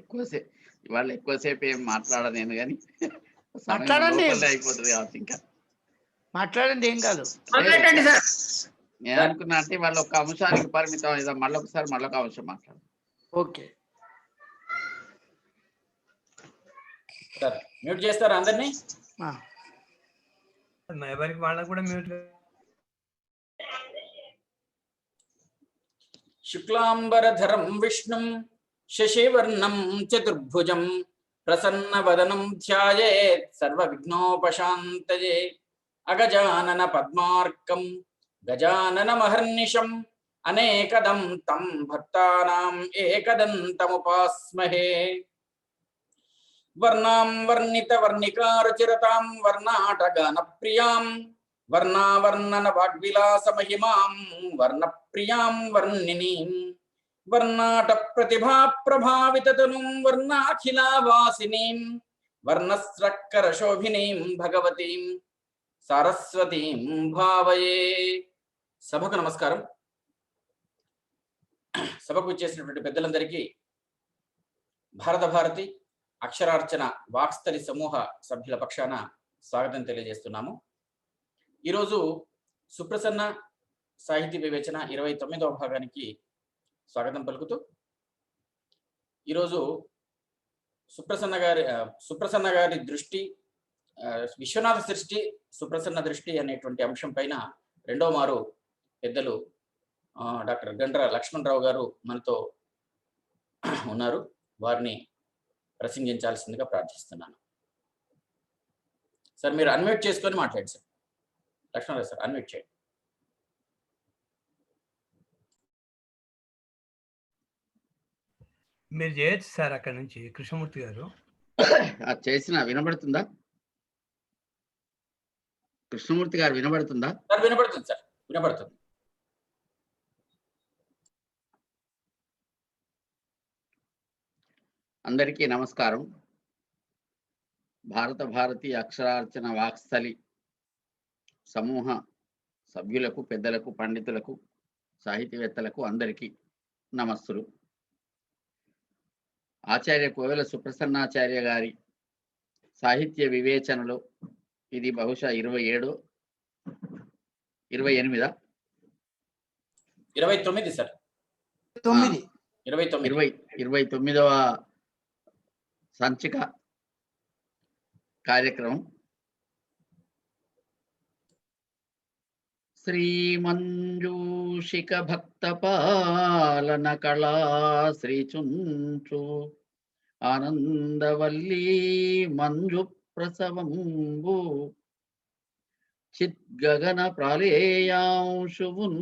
ఎక్కువసేపు ఇవాళ ఎక్కువసేపు ఏం మాట్లాడలేను కానీ సమయం మాట్లాడండి. లోపలే అయిపోతుంది కాబట్టి ఇంకా మాట్లాడండి, ఏం కాదు. మాట్లాడండి సార్. నేను అనుకున్నా అంటే వాళ్ళు ఒక అంశానికి పరిమితం ఇదా మళ్ళొకసారి మళ్ళొక అంశం మాట్లాడు. ఓకే సార్ మ్యూట్ చేస్తారా అందరినీ? ఆ, ఎవరికి వాళ్ళకు కూడా మ్యూట్. శుక్లాంబరధరం విష్ణుం శశివర్ణం చతుర్భుజం ప్రసన్నవదనం ధ్యాయేత్ సర్వవిఘ్నోపశాంతయే. అగజానన పద్మార్కం గజాననమహర్నిశం అనేకదం తం భక్తానాం ఏకదంతముపాస్మహే. వర్ణాం వర్ణిత వర్ణికారుచిరతాం వర్ణాటగాన ప్రియాం వర్ణావర్ణన వాగ్విలాస మహిమాం వర్ణప్రియాం వర్ణినీం వర్ణాట ప్రతిభా ప్రభావితతనుం వర్ణాఖిలావాసినీం వర్ణస్రక్కర శోభినీం భగవతీం సరస్వతీం భావయే. సభకు నమస్కారం. సభకు వచ్చేసినటువంటి పెద్దలందరికీ భారత భారతి అక్షరార్చన వాక్స్థలి సమూహ సభ్యుల పక్షాన స్వాగతం తెలియజేస్తున్నాము. ఈరోజు సుప్రసన్న సాహితీ వివేచన 29వ భాగానికి స్వాగతం పలుకుతూ ఈరోజు సుప్రసన్న గారి దృష్టి, విశ్వనాథ సృష్టి సుప్రసన్న దృష్టి అనేటువంటి అంశం పైన రెండో మారు పెద్దలు డాక్టర్ గండ్ర లక్ష్మణరావు గారు మనతో ఉన్నారు. వారిని ప్రసంగించాల్సిందిగా ప్రార్థిస్తున్నాను. సార్ మీరు అన్మ్యూట్ చేసుకొని మాట్లాడండి సార్. లక్ష్మణరావు సార్ అన్మ్యూట్ చేయండి. మీరు చేయొచ్చు సార్ అక్కడ నుంచి. కృష్ణమూర్తి గారు అది చేసిన వినబడుతుందా? కృష్ణమూర్తి గారు వినబడుతుందా? సార్ వినపడుతుంది సార్, వినపడుతుంది. అందరికీ నమస్కారం. భారత భారతి అక్షరార్చన వాక్స్థలి సమూహ సభ్యులకు, పెద్దలకు, పండితులకు, సాహితీవేత్తలకు అందరికీ నమస్సులు. ఆచార్య కోవెల సుప్రసన్నాచార్య గారి సాహిత్య వివేచనలో ఇది బహుశా 27 28 29 సార్, 29వ సంచిక కార్యక్రమం. శ్రీమంజూషిక భక్త పాలన కళా శ్రీచుంచు ఆనందవల్లీ మంజు ప్రసవంబు చిద్గగన ప్రాళేయాంశువున్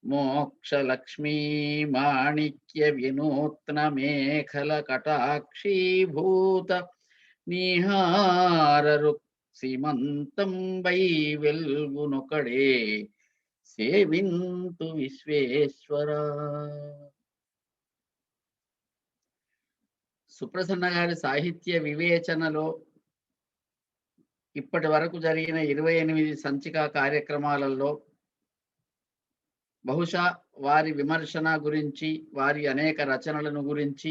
మోక్షలక్ష్మీ మాణిక్య వినూత్న మేఖల కటాక్షీభూత నిహారరు సీమంతం వై వెల్గునొకడే సేవింతు విశ్వేశ్వర. సుప్రసన్న గారి సాహిత్య వివేచనలో ఇప్పటి వరకు జరిగిన 28 సంచికా కార్యక్రమాలలో బహుశా వారి విమర్శన గురించి, వారి అనేక రచనలను గురించి,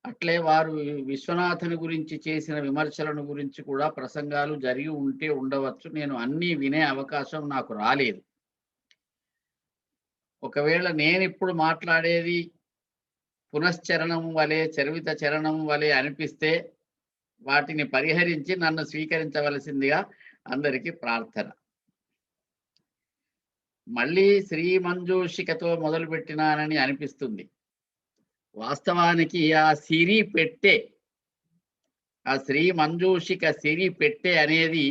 అట్లే వారు విశ్వనాథుని గురించి చేసిన విమర్శలను గురించి కూడా ప్రసంగాలు జరిగి ఉంటే ఉండవచ్చు. నేను అన్నీ వినే అవకాశం నాకు రాలేదు. ఒకవేళ నేను ఇప్పుడు మాట్లాడేది పునశ్చరణం వలె, చరివిత చరణం వలె అనిపిస్తే వాటిని పరిహరించి నన్ను స్వీకరించవలసిందిగా అందరికీ ప్రార్థన. మళ్ళీ శ్రీ మంజూషికతో మొదలుపెట్టినానని అనిపిస్తుంది. వాస్తవానికి ఆ సిరి పెట్టె, ఆ శ్రీ మంజూషిక సిరి పెట్టె అనేది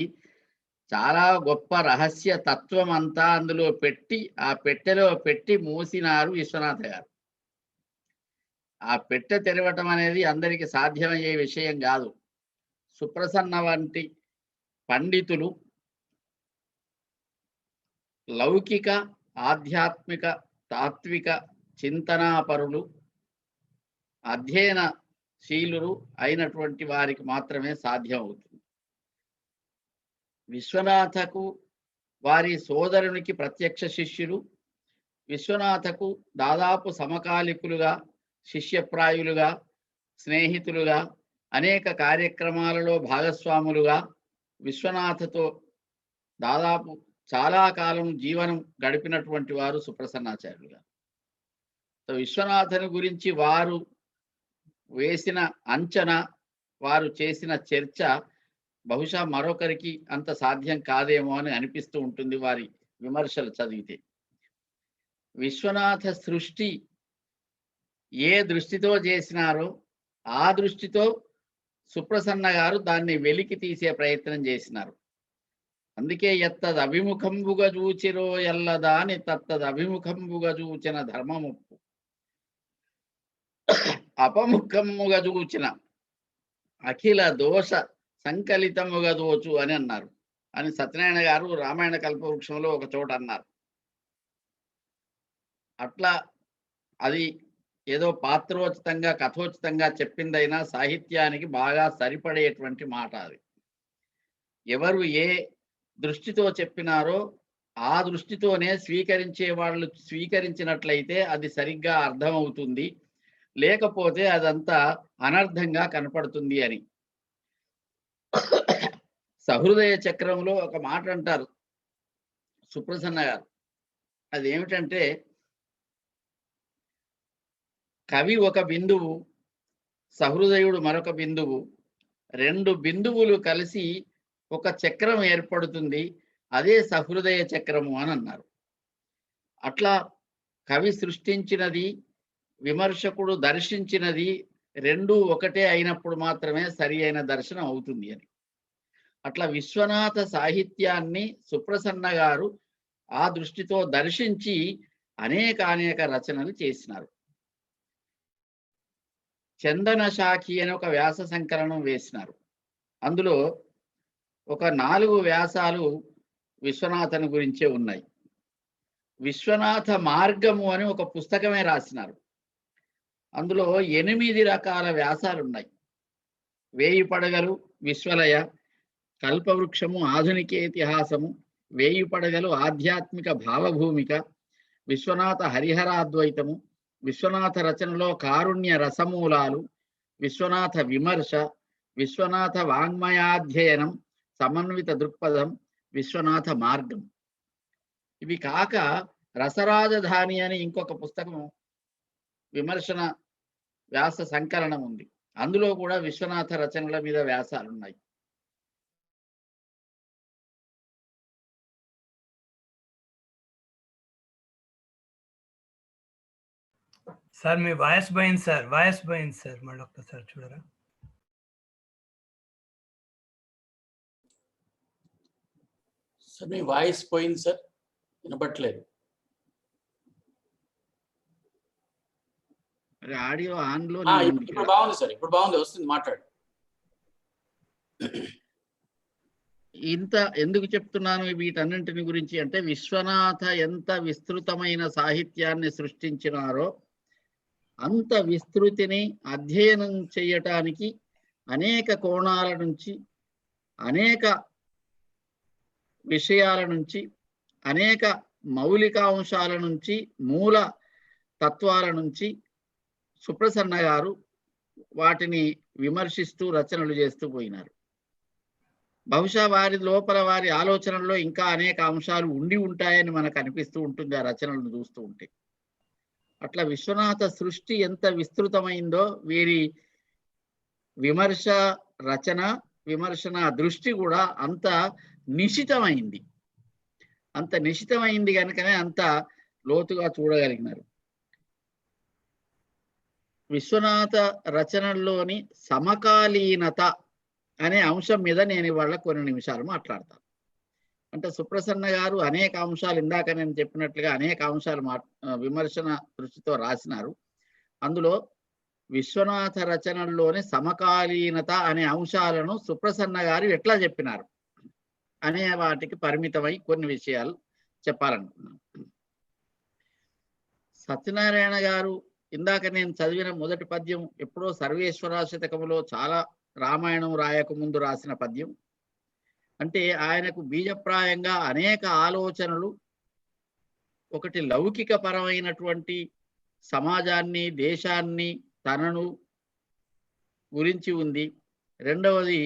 చాలా గొప్ప రహస్య తత్వం అంతా అందులో పెట్టి, ఆ పెట్టెలో పెట్టి మూసినారు విశ్వనాథ గారు. ఆ పెట్టె తెరవటం అనేది అందరికి సాధ్యమయ్యే విషయం కాదు. సుప్రసన్న వంటి పండితులు లౌకిక, ఆధ్యాత్మిక, తాత్విక చింతనాపరులు, అధ్యయనశీలురు అయినటువంటి వారికి మాత్రమే సాధ్యం అవుతుంది. విశ్వనాథకు వారి సోదరునికి ప్రత్యక్ష శిష్యులు, విశ్వనాథకు దాదాపు సమకాలికులుగా శిష్యప్రాయులుగా, స్నేహితులుగా, అనేక కార్యక్రమాలలో భాగస్వాములుగా విశ్వనాథతో దాదాపు చాలా కాలం జీవనం గడిపినటువంటి వారు సుప్రసన్నాచార్యులు గారు. సో విశ్వనాథుని గురించి వారు వేసిన అంచనా, వారు చేసిన చర్చ బహుశా మరొకరికి అంత సాధ్యం కాదేమో అని అనిపిస్తూ ఉంటుంది వారి విమర్శలు చదివితే. విశ్వనాథ సృష్టి ఏ దృష్టితో చేసినారో ఆ దృష్టితో సుప్రసన్న గారు దాన్ని వెలికి తీసే ప్రయత్నం చేసినారు. అందుకే ఎత్తది అభిముఖంబుగా చూచిరో ఎల్లదాని తత్తది అభిముఖంబుగా చూచిన ధర్మముప్పు, అపముఖముగా చూచిన అఖిల దోష సంకలితముగా దోచు అని అన్నారు అని సత్యనారాయణ గారు రామాయణ కల్పవృక్షంలో ఒక చోట అన్నారు. అట్లా అది ఏదో పాత్రోచితంగా కథోచితంగా చెప్పిందైనా సాహిత్యానికి బాగా సరిపడేటువంటి మాట. అది ఎవరు ఏ దృష్టితో చెప్పినారో ఆ దృష్టితోనే స్వీకరించే వాళ్ళు స్వీకరించినట్లయితే అది సరిగ్గా అర్థమవుతుంది, లేకపోతే అదంతా అనర్థంగా కనపడుతుంది అని. సహృదయ చక్రంలో ఒక మాట అంటారు సుప్రసన్న గారు. అదేమిటంటే, కవి ఒక బిందువు, సహృదయుడు మరొక బిందువు, రెండు బిందువులు కలిసి ఒక చక్రం ఏర్పడుతుంది, అదే సహృదయ చక్రము అని అన్నారు. అట్లా కవి సృష్టించినది, విమర్శకుడు దర్శించినది రెండూ ఒకటే అయినప్పుడు మాత్రమే సరి అయిన దర్శనం అవుతుంది అని. అట్లా విశ్వనాథ సాహిత్యాన్ని సుప్రసన్న గారు ఆ దృష్టితో దర్శించి అనేక రచనలు చేసినారు. చందన శాఖి అని ఒక వ్యాస సంకలనం వేసినారు. అందులో ఒక 4 వ్యాసాలు విశ్వనాథను గురించే ఉన్నాయి. విశ్వనాథ మార్గము అని ఒక పుస్తకమే రాసినారు. అందులో 8 రకాల వ్యాసాలు ఉన్నాయి. 1000 పడగలు విశ్వలయ, కల్పవృక్షము ఆధునిక ఇతిహాసము, 1000 పడగలు ఆధ్యాత్మిక భావభూమిక, విశ్వనాథ హరిహరాద్వైతము, విశ్వనాథ రచనలో కారుణ్య రసమూలాలు, విశ్వనాథ విమర్శ, విశ్వనాథ వాంగ్మయాధ్యయనం, సమన్విత దృక్పథం, విశ్వనాథ మార్గం. ఇవి కాక రసరాజధాని అని ఇంకొక పుస్తకం విమర్శన వ్యాస సంకలనం ఉంది. అందులో కూడా విశ్వనాథ రచనల మీద వ్యాసాలు ఉన్నాయి. సార్ మీ వాయిస్ పోయింది సార్, వాయిస్ పోయింది సార్, మళ్ళీ ఒక్కసారి చూడరా. సార్ మీ వాయిస్ పోయింది సార్, వినపట్లేదు. ఆడియో ఆన్ లో ఇప్పుడు బాగుంది సార్, ఇప్పుడు బాగుంది, వస్తుంది, మాట్లాడు. ఇంత ఎందుకు చెప్తున్నాను వీటన్నింటిని గురించి అంటే, విశ్వనాథ ఎంత విస్తృతమైన సాహిత్యాన్ని సృష్టించినారో అంత విస్తృతిని అధ్యయనం చేయటానికి అనేక కోణాల నుంచి, అనేక విషయాల నుంచి, అనేక మౌలికాంశాల నుంచి, మూల తత్వాల నుంచి సుప్రసన్న గారు వాటిని విమర్శిస్తూ రచనలు చేస్తూ పోయినారు. బహుశా వారి లోపల, వారి ఆలోచనల్లో ఇంకా అనేక అంశాలు ఉండి ఉంటాయని మనకు అనిపిస్తూ ఉంటుంది ఆ రచనలను చూస్తూ ఉంటే. అట్లా విశ్వనాథ సృష్టి ఎంత విస్తృతమైందో వీరి విమర్శ రచన, విమర్శన దృష్టి కూడా అంత నిశితమైంది. అంత నిశితమైంది కనుకనే అంత లోతుగా చూడగలిగినారు. విశ్వనాథ రచనల్లోని సమకాలీనత అనే అంశం మీద నేను ఇవాళ కొన్ని నిమిషాలు మాట్లాడతాను. అంటే సుప్రసన్న గారు అనేక అంశాలు, ఇందాక నేను చెప్పినట్లుగా అనేక అంశాలు విమర్శన దృష్టితో రాసినారు. అందులో విశ్వనాథ రచనల్లోని సమకాలీనత అనే అంశాలను సుప్రసన్న గారు ఎట్లా చెప్పినారు అనే వాటికి పరిమితమై కొన్ని విషయాలు చెప్పాలనుకున్నాను. సత్యనారాయణ గారు ఇందాక నేను చదివిన మొదటి పద్యం ఎప్పుడో సర్వేశ్వర శతకములో చాలా రామాయణం రాయక ముందు రాసిన పద్యం. అంటే ఆయనకు బీజప్రాయంగా అనేక ఆలోచనలు, ఒకటి లౌకిక పరమైనటువంటి సమాజాన్ని, దేశాన్ని, తనను గురించి ఉంది. రెండవది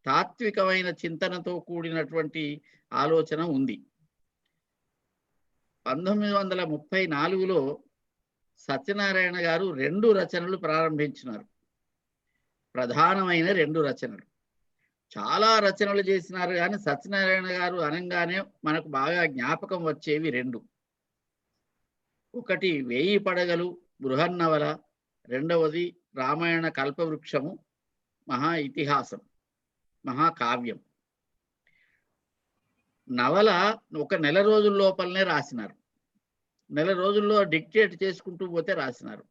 తాత్వికమైన చింతనతో కూడినటువంటి ఆలోచన ఉంది. 1934లో సత్యనారాయణ గారు 2 రచనలు ప్రారంభించినారు. ప్రధానమైన 2 రచనలు. చాలా రచనలు చేసినారు కానీ సత్యనారాయణ గారు అనగానే మనకు బాగా జ్ఞాపకం వచ్చేవి 2. ఒకటి 1000 పడగలు బృహన్నవల, రెండవది రామాయణ కల్పవృక్షము మహా ఇతిహాసం, మహాకావ్యం. నవల ఒక నెల రోజుల లోపలనే రాసినారు. నెల రోజుల్లో డిక్టేట్ చేసుకుంటూ పోతే రాసినారు.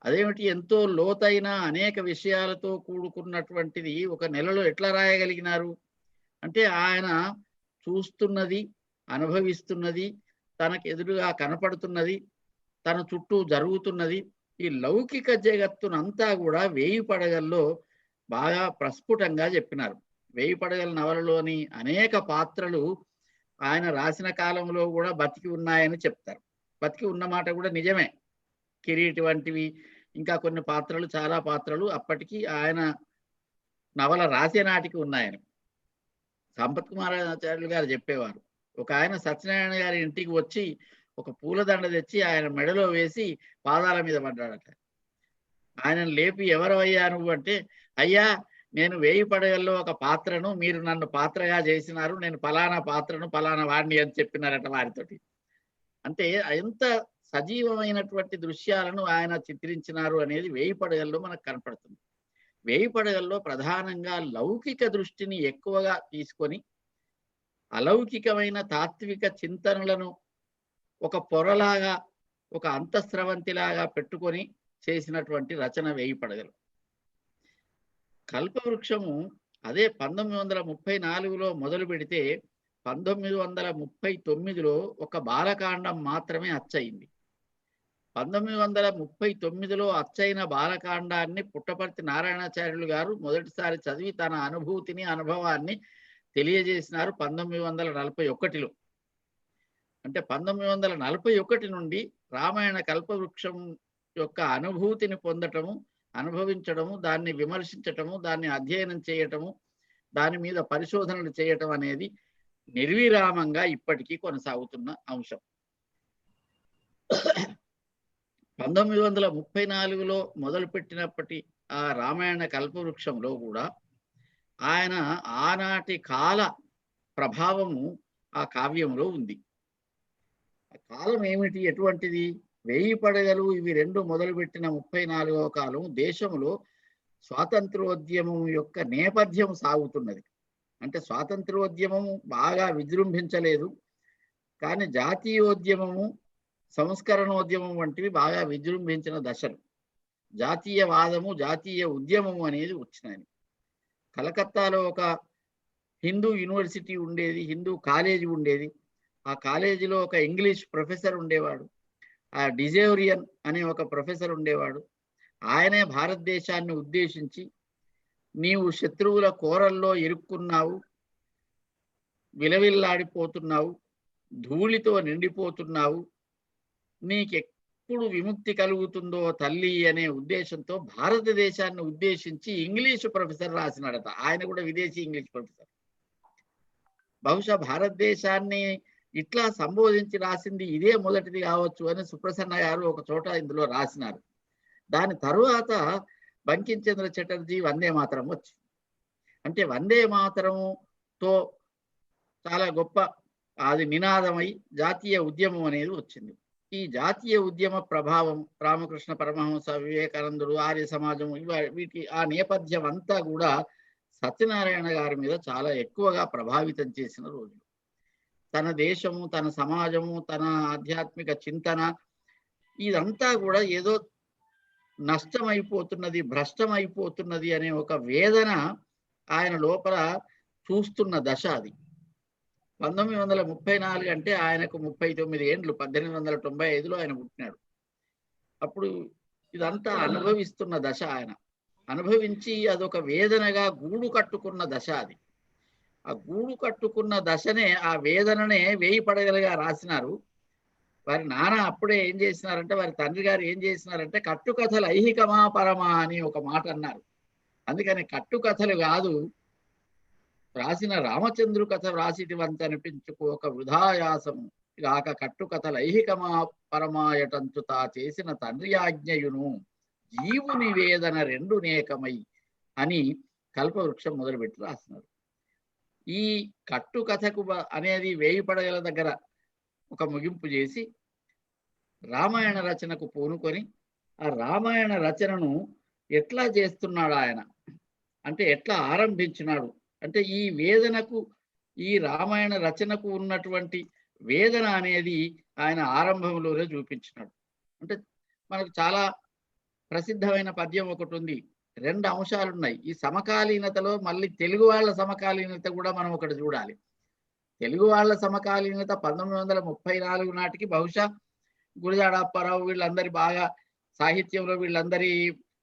అదేమిటి, ఎంతో లోతైన అనేక విషయాలతో కూడుకున్నటువంటిది ఒక నెలలో ఎట్లా రాయగలిగినారు అంటే, ఆయన చూస్తున్నది, అనుభవిస్తున్నది, తనకు ఎదురుగా కనపడుతున్నది, తన చుట్టూ జరుగుతున్నది, ఈ లౌకిక జగత్తునంతా కూడా 1000 పడగల్లో బాగా ప్రస్ఫుటంగా చెప్పినారు. 1000 పడగల నవలలోని అనేక పాత్రలు ఆయన రాసిన కాలంలో కూడా బతికి ఉన్నాయని చెప్తారు. బతికి ఉన్న మాట కూడా నిజమే. కిరీటి వంటివి, ఇంకా కొన్ని పాత్రలు, చాలా పాత్రలు అప్పటికి ఆయన నవల రాసే నాటికి ఉన్నాయని సంపత్ కుమారాచార్యులు గారు చెప్పేవారు. ఒక ఆయన సత్యనారాయణ గారి ఇంటికి వచ్చి ఒక పూలదండ తెచ్చి ఆయన మెడలో వేసి పాదాల మీద పడ్డాడట. ఆయనను లేపి, ఎవరవయ్యా నువ్వు అంటే, అయ్యా నేను 1000 పడగల్లో ఒక పాత్రను, మీరు నన్ను పాత్రగా చేసినారు, నేను పలానా పాత్రను పలానా వాడిని అని చెప్పినారట వారితోటి. అంటే ఎంత సజీవమైనటువంటి దృశ్యాలను ఆయన చిత్రించినారు అనేది 1000 పడగల్లో మనకు కనపడుతుంది. 1000 పడగల్లో ప్రధానంగా లౌకిక దృష్టిని ఎక్కువగా తీసుకొని అలౌకికమైన తాత్విక చింతనలను ఒక పొరలాగా, ఒక అంతఃస్రవంతిలాగా పెట్టుకొని చేసినటువంటి రచన 1000 పడగలు. కల్పవృక్షము అదే 1934లో మొదలు పెడితే 1939లో ఒక బాలకాండం మాత్రమే అచ్చయింది. 1939లో అచ్చైన బాలకాండాన్ని పుట్టపర్తి నారాయణాచార్యులు గారు మొదటిసారి చదివి తన అనుభూతిని, అనుభవాన్ని తెలియజేసినారు 1941లో. అంటే 1941 నుండి రామాయణ కల్పవృక్షం యొక్క అనుభూతిని పొందటము, అనుభవించడము, దాన్ని విమర్శించటము, దాన్ని అధ్యయనం చేయటము, దాని మీద పరిశోధనలు చేయటం అనేది నిర్విరామంగా ఇప్పటికీ కొనసాగుతున్న అంశం. 1934లో మొదలుపెట్టినప్పటి ఆ రామాయణ కల్పవృక్షంలో కూడా ఆయన ఆనాటి కాల ప్రభావము ఆ కావ్యంలో ఉంది. ఆ కాలం ఏమిటి, ఎటువంటిది? 1000 పడగలు ఇవి 2 మొదలుపెట్టిన 34వ కాలం దేశంలో స్వాతంత్రోద్యమం యొక్క నేపథ్యం సాగుతున్నది. అంటే స్వాతంత్రోద్యమము బాగా విజృంభించలేదు, కానీ జాతీయోద్యమము, సంస్కరణోద్యమం వంటివి బాగా విజృంభించిన దశలు. జాతీయవాదము, జాతీయ ఉద్యమము అనేది వచ్చినాయి. కలకత్తాలో ఒక హిందూ యూనివర్సిటీ ఉండేది, హిందూ కాలేజీ ఉండేది. ఆ కాలేజీలో ఒక ఇంగ్లీష్ ప్రొఫెసర్ ఉండేవాడు, ఆ డిజేరియన్ అనే ఒక ప్రొఫెసర్ ఉండేవాడు. ఆయనే భారతదేశాన్ని ఉద్దేశించి, నీవు శత్రువుల కోరల్లో ఇరుక్కున్నావు, విలవిల్లాడిపోతున్నావు, ధూళితో నిండిపోతున్నావు, నీకెప్పుడు విముక్తి కలుగుతుందో తల్లి అనే ఉద్దేశంతో భారతదేశాన్ని ఉద్దేశించి ఇంగ్లీషు ప్రొఫెసర్ రాసినాడట. ఆయన కూడా విదేశీ ఇంగ్లీష్ ప్రొఫెసర్. బహుశా భారతదేశాన్ని ఇట్లా సంబోధించి రాసింది ఇదే మొదటిది కావచ్చు అని సుప్రసన్న గారు ఒక చోట ఇందులో రాసినారు. దాని తరువాత బంకించంద్ర చటర్జీ వందే మాతరం వచ్చింది. అంటే వందే మాతరంతో చాలా గొప్ప అది నినాదమై జాతీయ ఉద్యమం అనేది వచ్చింది. ఈ జాతీయ ఉద్యమ ప్రభావం రామకృష్ణ పరమహంస, వివేకానందుడు, ఆర్య సమాజం, వీటి ఆ నేపథ్యం అంతా కూడా సత్యనారాయణ గారి మీద చాలా ఎక్కువగా ప్రభావితం చేసిన రోజులు. తన దేశము, తన సమాజము, తన ఆధ్యాత్మిక చింతన ఇదంతా కూడా ఏదో నష్టమైపోతున్నది, భ్రష్టమైపోతున్నది అనే ఒక వేదన ఆయన లోపల చూస్తున్న దశ అది. 1934 అంటే ఆయనకు 39 ఏండ్లు. 1895లో ఆయన పుట్టినాడు. అప్పుడు ఇదంతా అనుభవిస్తున్న దశ. ఆయన అనుభవించి అదొక వేదనగా గూడు కట్టుకున్న దశ అది. ఆ గూడు కట్టుకున్న దశనే, ఆ వేదననే 1000 పడగలుగా రాసినారు. వారి నాన్న అప్పుడే ఏం చేసినారంటే, వారి తండ్రి గారు ఏం చేసినారంటే, కట్టుకథలు ఐహికమా పరమా అని ఒక మాట అన్నారు. అందుకని కట్టుకథలు కాదు, రాసిన రామచంద్రు కథ వ్రాసిటివంత అనిపించుకోక వృధాయాసము గాక కట్టుకథలు ఐహికమా పరమాయటంచు తా చేసిన తండ్రి ఆజ్ఞయును జీవుని వేదన రెండు నేకమై అని కల్పవృక్షం మొదలుపెట్టి రాస్తున్నారు. ఈ కట్టుకథకు అనేది 1000 పడగల దగ్గర ఒక ముగింపు చేసి రామాయణ రచనకు పూనుకొని ఆ రామాయణ రచనను ఎట్లా చేస్తున్నాడు ఆయన అంటే, ఎట్లా ఆరంభించినాడు అంటే, ఈ వేదనకు, ఈ రామాయణ రచనకు ఉన్నటువంటి వేదన అనేది ఆయన ఆరంభంలోనే చూపించినాడు. అంటే మనకు చాలా ప్రసిద్ధమైన పద్యం ఒకటి ఉంది, 2 అంశాలు ఉన్నాయి. ఈ సమకాలీనతలో మళ్ళీ తెలుగు వాళ్ళ సమకాలీనత కూడా మనం ఒకటి చూడాలి. తెలుగు వాళ్ళ సమకాలీనత 1934 నాటికి బహుశా గురజాడ అప్పారావు వీళ్ళందరి బాగా సాహిత్యంలో వీళ్ళందరి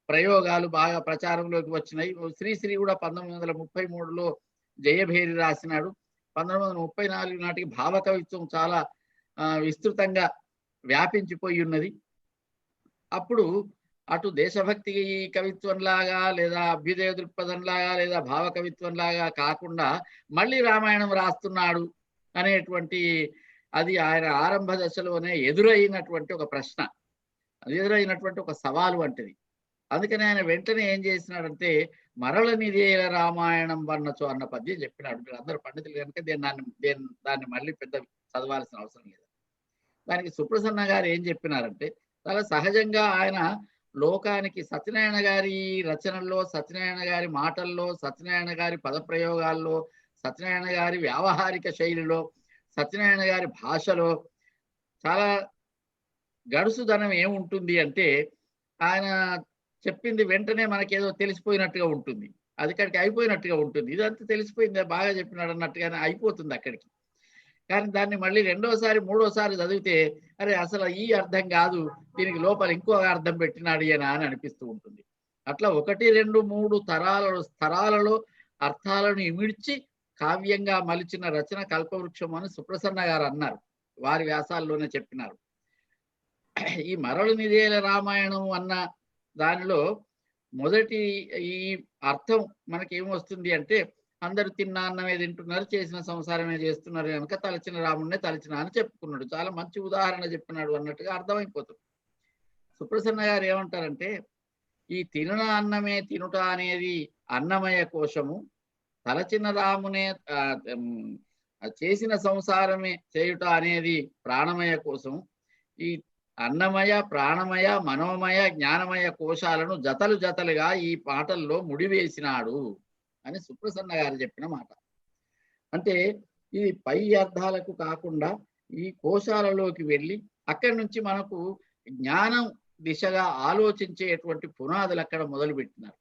ప్రయోగాలు బాగా ప్రచారంలోకి వచ్చినాయి. శ్రీశ్రీ కూడా 1933లో జయభేరి రాసినాడు. 1934 నాటికి భావకవిత్వం చాలా విస్తృతంగా వ్యాపించిపోయి ఉన్నది. అప్పుడు అటు దేశభక్తి కవిత్వంలాగా లేదా అభ్యుదయ దృక్పథంలాగా లేదా భావ కవిత్వంలాగా కాకుండా మళ్ళీ రామాయణం రాస్తున్నాడు అనేటువంటి అది ఆయన ఆరంభ దశలోనే ఎదురైనటువంటి ఒక ప్రశ్న, ఎదురైనటువంటి ఒక సవాలు వంటిది. అందుకని ఆయన వెంటనే ఏం చేసినాడంటే, మరలనిదేల రామాయణం వన్నచో అన్న పద్యం చెప్పినాడు. మీరు అందరూ పండితులు కనుక దాన్ని మళ్ళీ పెద్ద చదవాల్సిన అవసరం లేదు. దానికి సుప్రసన్న గారు ఏం చెప్పినారంటే, చాలా సహజంగా ఆయన లోకానికి సత్యనారాయణ గారి రచనల్లో, సత్యనారాయణ గారి మాటల్లో, సత్యనారాయణ గారి పదప్రయోగాల్లో, సత్యనారాయణ గారి వ్యావహారిక శైలిలో, సత్యనారాయణ గారి భాషలో చాలా గడుసుదనం ఏముంటుంది అంటే, ఆయన చెప్పింది వెంటనే మనకేదో తెలిసిపోయినట్టుగా ఉంటుంది, అది అక్కడికి అయిపోయినట్టుగా ఉంటుంది. ఇదంతా తెలిసిపోయింది, బాగా చెప్పినాడు అన్నట్టుగానే అయిపోతుంది అక్కడికి. కానీ దాన్ని మళ్ళీ రెండోసారి మూడోసారి చదివితే అరే అసలు ఈ అర్థం కాదు, దీనికి లోపల ఇంకో అర్థం పెట్టినాడు ఈయన అని అనిపిస్తూ ఉంటుంది. అట్లా 1, 2, 3 స్థరాలలో అర్థాలను ఇమిడ్చి కావ్యంగా మలిచిన రచన కల్పవృక్షం అని సుప్రసన్న గారు అన్నారు, వారి వ్యాసాల్లోనే చెప్పినారు. ఈ మరలనిదేల రామాయణం అన్న దానిలో మొదటి ఈ అర్థం మనకి ఏమొస్తుంది అంటే, అందరూ తిన్న అన్నమే తింటున్నారు, చేసిన సంసారమే చేస్తున్నారు కనుక తలచిన రాముడినే తలచిన అని చెప్పుకున్నాడు. చాలా మంచి ఉదాహరణ చెప్పినాడు అన్నట్టుగా అర్థమైపోతుంది. సుప్రసన్న గారు ఏమంటారంటే, ఈ తినున అన్నమే తినుట అనేది అన్నమయ కోశము, తలచిన రామునే చేసిన సంసారమే చేయుట అనేది ప్రాణమయ కోశం. ఈ అన్నమయ, ప్రాణమయ, మనోమయ, జ్ఞానమయ కోశాలను జతలు జతలుగా ఈ పాటల్లో ముడివేసినాడు అని సుప్రసన్న గారు చెప్పిన మాట. అంటే ఇది పై అర్థాలకు కాకుండా ఈ కోశాలలోకి వెళ్ళి అక్కడి నుంచి మనకు జ్ఞానం దిశగా ఆలోచించేటువంటి పునాదులు అక్కడ మొదలుపెట్టినారు.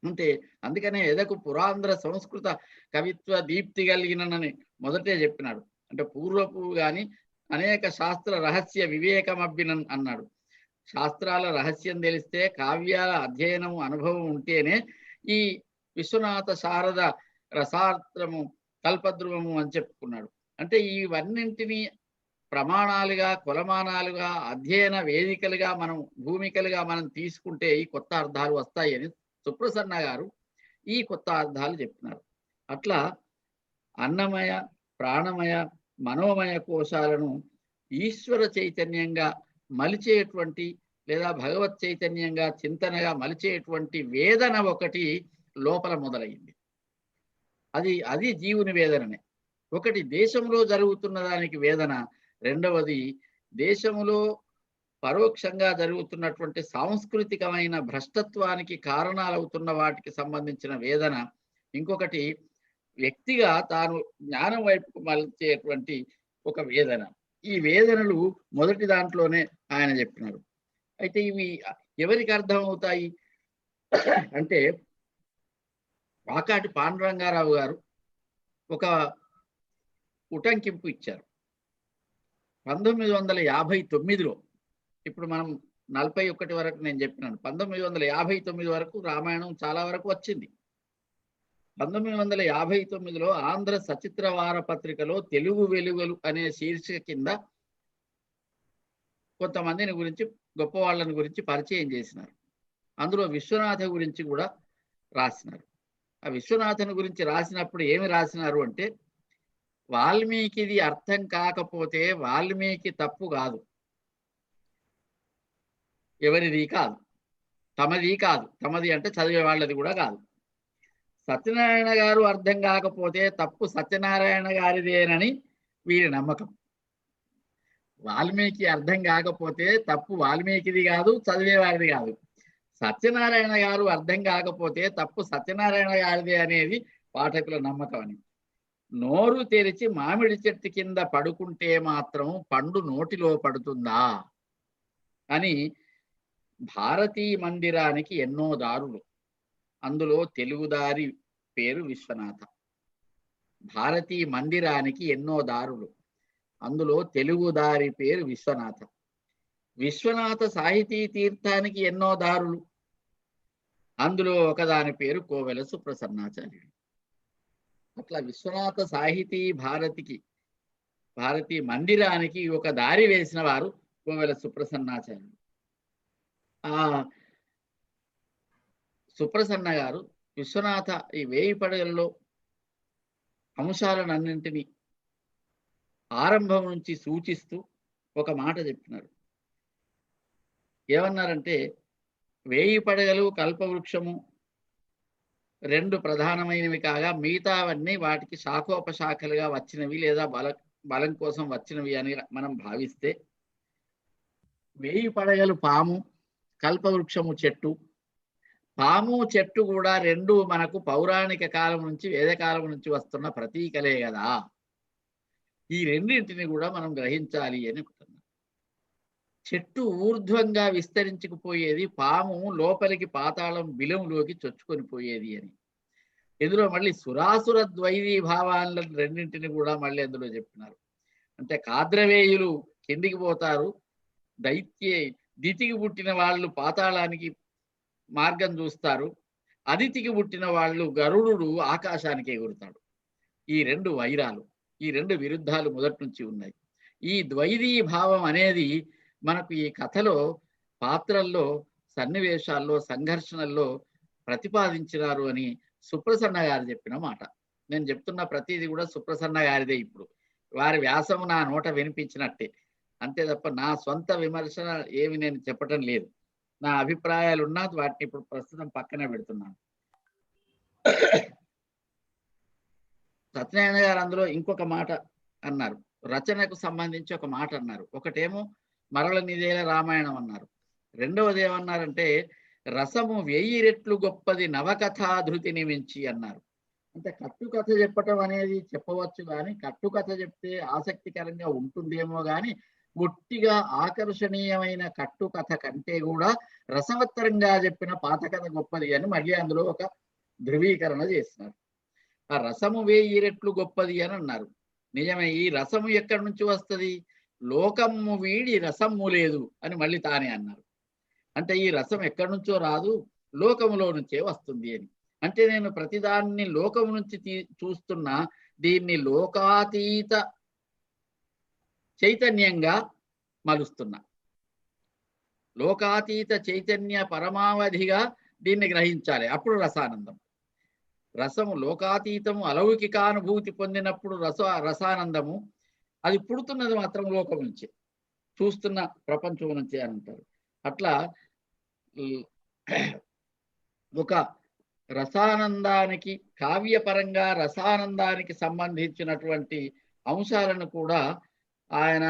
అంటే అందుకనే ఎదకు పురాంధ్ర సంస్కృత కవిత్వ దీప్తి కలిగినని మొదటే చెప్పినాడు. అంటే పూర్వపు గాని అనేక శాస్త్ర రహస్య వివేకమబ్బినన్ అన్నాడు. శాస్త్రాల రహస్యం తెలిస్తే, కావ్యాల అధ్యయనం అనుభవం ఉంటేనే ఈ విశ్వనాథ శారద రసాత్రము కల్పద్రువము అని చెప్పుకున్నాడు. అంటే ఇవన్నింటినీ ప్రమాణాలుగా, కొలమానాలుగా, అధ్యయన వేదికలుగా మనం భూమికలుగా మనం తీసుకుంటే ఈ కొత్త అర్థాలు వస్తాయని సుప్రసన్న గారు ఈ కొత్త అర్థాలు చెప్పినారు. అట్లా అన్నమయ, ప్రాణమయ, మనోమయ కోశాలను ఈశ్వర చైతన్యంగా మలిచేటువంటి లేదా భగవత్ చైతన్యంగా చింతనగా మలిచేటువంటి వేదన ఒకటి లోపల మొదలైంది. అది జీవుని వేదననే. ఒకటి దేశంలో జరుగుతున్న దానికి వేదన, రెండవది దేశంలో పరోక్షంగా జరుగుతున్నటువంటి సాంస్కృతికమైన భ్రష్టత్వానికి కారణాలవుతున్న వాటికి సంబంధించిన వేదన, ఇంకొకటి వ్యక్తిగా తాను జ్ఞానం వైపుకు మలిచేటువంటి ఒక వేదన. ఈ వేదనలు మొదటి దాంట్లోనే ఆయన చెప్పినారు. అయితే ఇవి ఎవరికి అర్థం అవుతాయి అంటే, వాకాటి పాండురంగారావు గారు ఒక ఉటంకింపు ఇచ్చారు 1959లో. ఇప్పుడు మనం 41 వరకు నేను చెప్పినాను. 1959 వరకు రామాయణం చాలా వరకు వచ్చింది. 1959లో ఆంధ్ర సచిత్ర వార పత్రికలో తెలుగు వెలుగులు అనే శీర్షిక కింద కొంతమందిని గురించి గొప్ప వాళ్ళని గురించి పరిచయం చేసినారు. అందులో విశ్వనాథ గురించి కూడా రాసినారు. ఆ విశ్వనాథుని గురించి రాసినప్పుడు ఏమి రాసినారు అంటే, వాల్మీకిది అర్థం కాకపోతే వాల్మీకి తప్పు కాదు, ఎవరిది కాదు, తమది కాదు. తమది అంటే చదివే వాళ్ళది కూడా కాదు. సత్యనారాయణ గారు అర్థం కాకపోతే తప్పు సత్యనారాయణ గారిదేనని వీరి నమ్మకం. వాల్మీకి అర్థం కాకపోతే తప్పు వాల్మీకిది కాదు, చదివేవారిది కాదు. సత్యనారాయణ గారు అర్థం కాకపోతే తప్పు సత్యనారాయణ గారిదే అనేది పాఠకుల నమ్మకం అని. నోరు తెరిచి మామిడి చెట్టు కింద పడుకుంటే మాత్రం పండు నోటిలో పడుతుందా అని భారతీ మందిరానికి ఎన్నో దారులు. అందులో తెలుగుదారి పేరు విశ్వనాథ. భారతీ మందిరానికి ఎన్నో దారులు, అందులో తెలుగుదారి పేరు విశ్వనాథ. విశ్వనాథ సాహితీ తీర్థానికి ఎన్నో దారులు, అందులో ఒకదాని పేరు కోవెల సుప్రసన్నాచార్యుడు. అట్లా విశ్వనాథ సాహితీ భారతీ మందిరానికి ఒక దారి వేసిన వారు కోవెల సుప్రసన్నాచార్యుడు. ఆ సుప్రసన్న గారు విశ్వనాథ ఈ 1000 పడగల్లో అంశాలన్నింటినీ ఆరంభం నుంచి సూచిస్తూ ఒక మాట చెప్పినారు. ఏమన్నారంటే, 1000 పడగలు కల్పవృక్షము 2 ప్రధానమైనవి కాగా మిగతావన్నీ వాటికి శాఖోపశాఖలుగా వచ్చినవి లేదా బలం కోసం వచ్చినవి అని మనం భావిస్తే, 1000 పడగలు పాము, కల్పవృక్షము చెట్టు. పాము చెట్టు కూడా 2 మనకు పౌరాణిక కాలం నుంచి వేదకాలం నుంచి వస్తున్న ప్రతీకలే కదా. ఈ రెండింటిని కూడా మనం గ్రహించాలి అని అనుకుంటున్నాం. చెట్టు ఊర్ధ్వంగా విస్తరించుకుపోయేది, పాము లోపలికి పాతాళం బిలంలోకి చొచ్చుకొని పోయేది అని. ఇందులో మళ్ళీ సురాసుర ద్వైతీ భావాలను రెండింటిని కూడా మళ్ళీ అందులో చెప్పినారు. అంటే కాద్రవేయులు కిందికి పోతారు, దితికి పుట్టిన వాళ్ళు పాతాళానికి మార్గం చూస్తారు, అదితికి పుట్టిన వాళ్ళు గరుడు ఆకాశానికి ఎగురుతాడు. ఈ 2 వైరాలు, ఈ 2 విరుద్ధాలు మొదటి నుంచి ఉన్నాయి. ఈ ద్వైతీ భావం అనేది మనకు ఈ కథలో పాత్రల్లో, సన్నివేశాల్లో, సంఘర్షణల్లో ప్రతిపాదించినారు అని సుప్రసన్న గారు చెప్పిన మాట. నేను చెప్తున్న ప్రతిదీ కూడా సుప్రసన్న గారిదే. ఇప్పుడు వారి వ్యాసం నా నోట వినిపించినట్టే, అంతే తప్ప నా సొంత విమర్శన ఏమి నేను చెప్పటం లేదు. నా అభిప్రాయాలు ఉన్నా వాటిని ఇప్పుడు ప్రస్తుతం పక్కనే పెడుతున్నాను. సత్యనారాయణ గారు అందులో ఇంకొక మాట అన్నారు, రచనకు సంబంధించి ఒక మాట అన్నారు. ఒకటేమో మరల నిదేల రామాయణం అన్నారు. రెండవది ఏమన్నారంటే, రసము 1000 రెట్లు గొప్పది నవకథాధృతిని మించి అన్నారు. అంటే కట్టుకథ చెప్పటం అనేది చెప్పవచ్చు, కానీ కట్టుకథ చెప్తే ఆసక్తికరంగా ఉంటుందేమో కానీ ఒట్టిగా ఆకర్షణీయమైన కట్టుకథ కంటే కూడా రసవత్తరంగా చెప్పిన పాతకథ గొప్పది అని మళ్ళీ అందులో ఒక ధృవీకరణ చేసినారు. ఆ రసము 1000 రెట్లు గొప్పది అని అన్నారు. నిజమే, ఈ రసము ఎక్కడి నుంచి వస్తుంది? లోకము వీడి రసము లేదు అని మళ్ళీ తానే అన్నారు. అంటే ఈ రసం ఎక్కడి నుంచో రాదు, లోకములో నుంచే వస్తుంది అని. అంటే నేను ప్రతిదాన్ని లోకము నుంచి చూస్తున్నా, దీన్ని లోకాతీత చైతన్యంగా మలుస్తున్నా, లోకాతీత చైతన్య పరమావధిగా దీన్ని గ్రహించాలి, అప్పుడు రసానందం. రసము లోకాతీతము అలౌకికానుభూతి పొందినప్పుడు రసానందము, అది పుడుతున్నది మాత్రం లోకం నుంచే, చూస్తున్న ప్రపంచం నుంచే అని అంటారు. అట్లా ఒక రసానందానికి, కావ్యపరంగా రసానందానికి సంబంధించినటువంటి అంశాలను కూడా ఆయన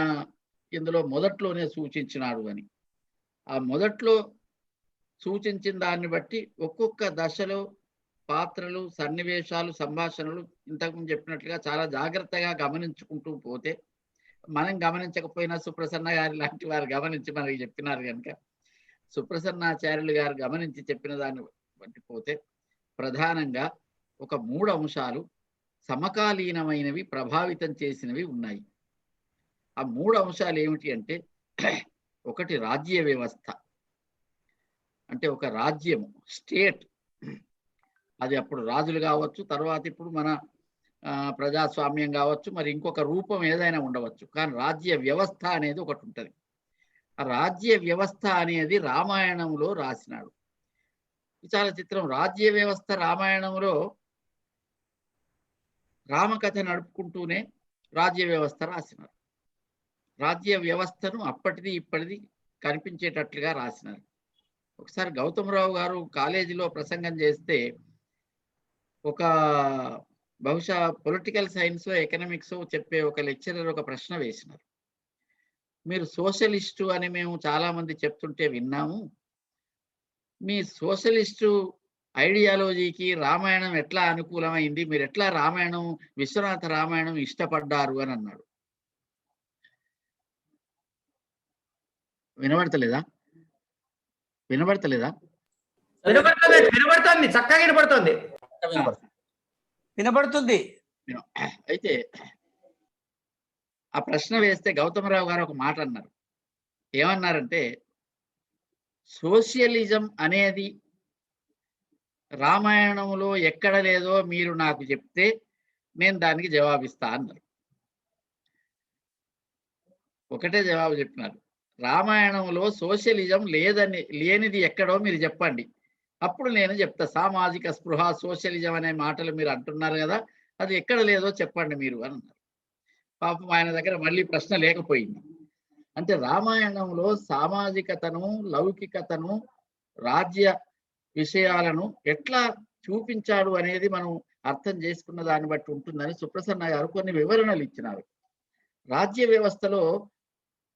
ఇందులో మొదట్లోనే సూచించినాడు అని. ఆ మొదట్లో సూచించిన దాన్ని బట్టి ఒక్కొక్క దశలో పాత్రలు, సన్నివేశాలు, సంభాషణలు ఇంతకుముందు చెప్పినట్లుగా చాలా జాగ్రత్తగా గమనించుకుంటూ పోతే, మనం గమనించకపోయినా సుప్రసన్న గారి లాంటి వారు గమనించి మనకి చెప్పినారు కనుక, సుప్రసన్నాచార్యులు గారు గమనించి చెప్పిన దాన్ని బట్టి పోతే ప్రధానంగా ఒక 3 అంశాలు సమకాలీనమైనవి, ప్రభావితం చేసినవి ఉన్నాయి. ఆ 3 అంశాలు ఏమిటి అంటే, ఒకటి రాజ్య వ్యవస్థ. అంటే ఒక రాజ్యము, స్టేట్, అది అప్పుడు రాజులు కావచ్చు, తర్వాత ఇప్పుడు మన ప్రజాస్వామ్యం కావచ్చు, మరి ఇంకొక రూపం ఏదైనా ఉండవచ్చు, కానీ రాజ్య వ్యవస్థ అనేది ఒకటి ఉంటుంది. ఆ రాజ్య వ్యవస్థ అనేది రామాయణంలో రాసినాడు. చాలా చిత్రం. రాజ్య వ్యవస్థ రామాయణంలో రామకథ నడుపుకుంటూనే రాజ్య వ్యవస్థ రాసినారు. రాజ్య వ్యవస్థను అప్పటిది ఇప్పటిది కనిపించేటట్లుగా రాసినారు. ఒకసారి గౌతమరావు గారు కాలేజీలో ప్రసంగం చేస్తే ఒక బహుశా పొలిటికల్ సైన్స్ ఎకనామిక్స్ చెప్పే ఒక లెక్చరర్ ఒక ప్రశ్న వేసినారు. మీరు సోషలిస్టు అని మేము చాలా మంది చెప్తుంటే విన్నాము. మీ సోషలిస్టు ఐడియాలజీకి రామాయణం ఎట్లా అనుకూలమైంది, మీరు ఎట్లా రామాయణం విశ్వనాథ రామాయణం ఇష్టపడ్డారు అని అన్నాడు. వినబడతలేదా? వినబడతలేదా? వినబడుతుంది, చక్కగా వినబడుతుంది. వినబడుతుంది. అయితే ఆ ప్రశ్న వేస్తే గౌతమరావు గారు ఒక మాట అన్నారు. ఏమన్నారంటే, సోషలిజం అనేది రామాయణంలో ఎక్కడ లేదో మీరు నాకు చెప్తే నేను దానికి జవాబిస్తా అన్నారు. ఒకటే జవాబు చెప్పినారు. రామాయణంలో సోషలిజం లేనిది ఎక్కడో మీరు చెప్పండి, అప్పుడు నేను చెప్తా. సామాజిక స్పృహ, సోషలిజం అనే మాటలు మీరు అంటున్నారు కదా, అది ఎక్కడ లేదో చెప్పండి మీరు అని అన్నారు. పాపం ఆయన దగ్గర మళ్ళీ ప్రశ్న లేకపోయింది. అంటే రామాయణంలో సామాజికతను, లౌకికతను, రాజ్య విషయాలను ఎట్లా చూపించాడు అనేది మనం అర్థం చేసుకున్న దాన్ని బట్టి ఉంటుందని సుప్రసన్న గారు కొన్ని వివరణలు ఇచ్చినారు. రాజ్య వ్యవస్థలో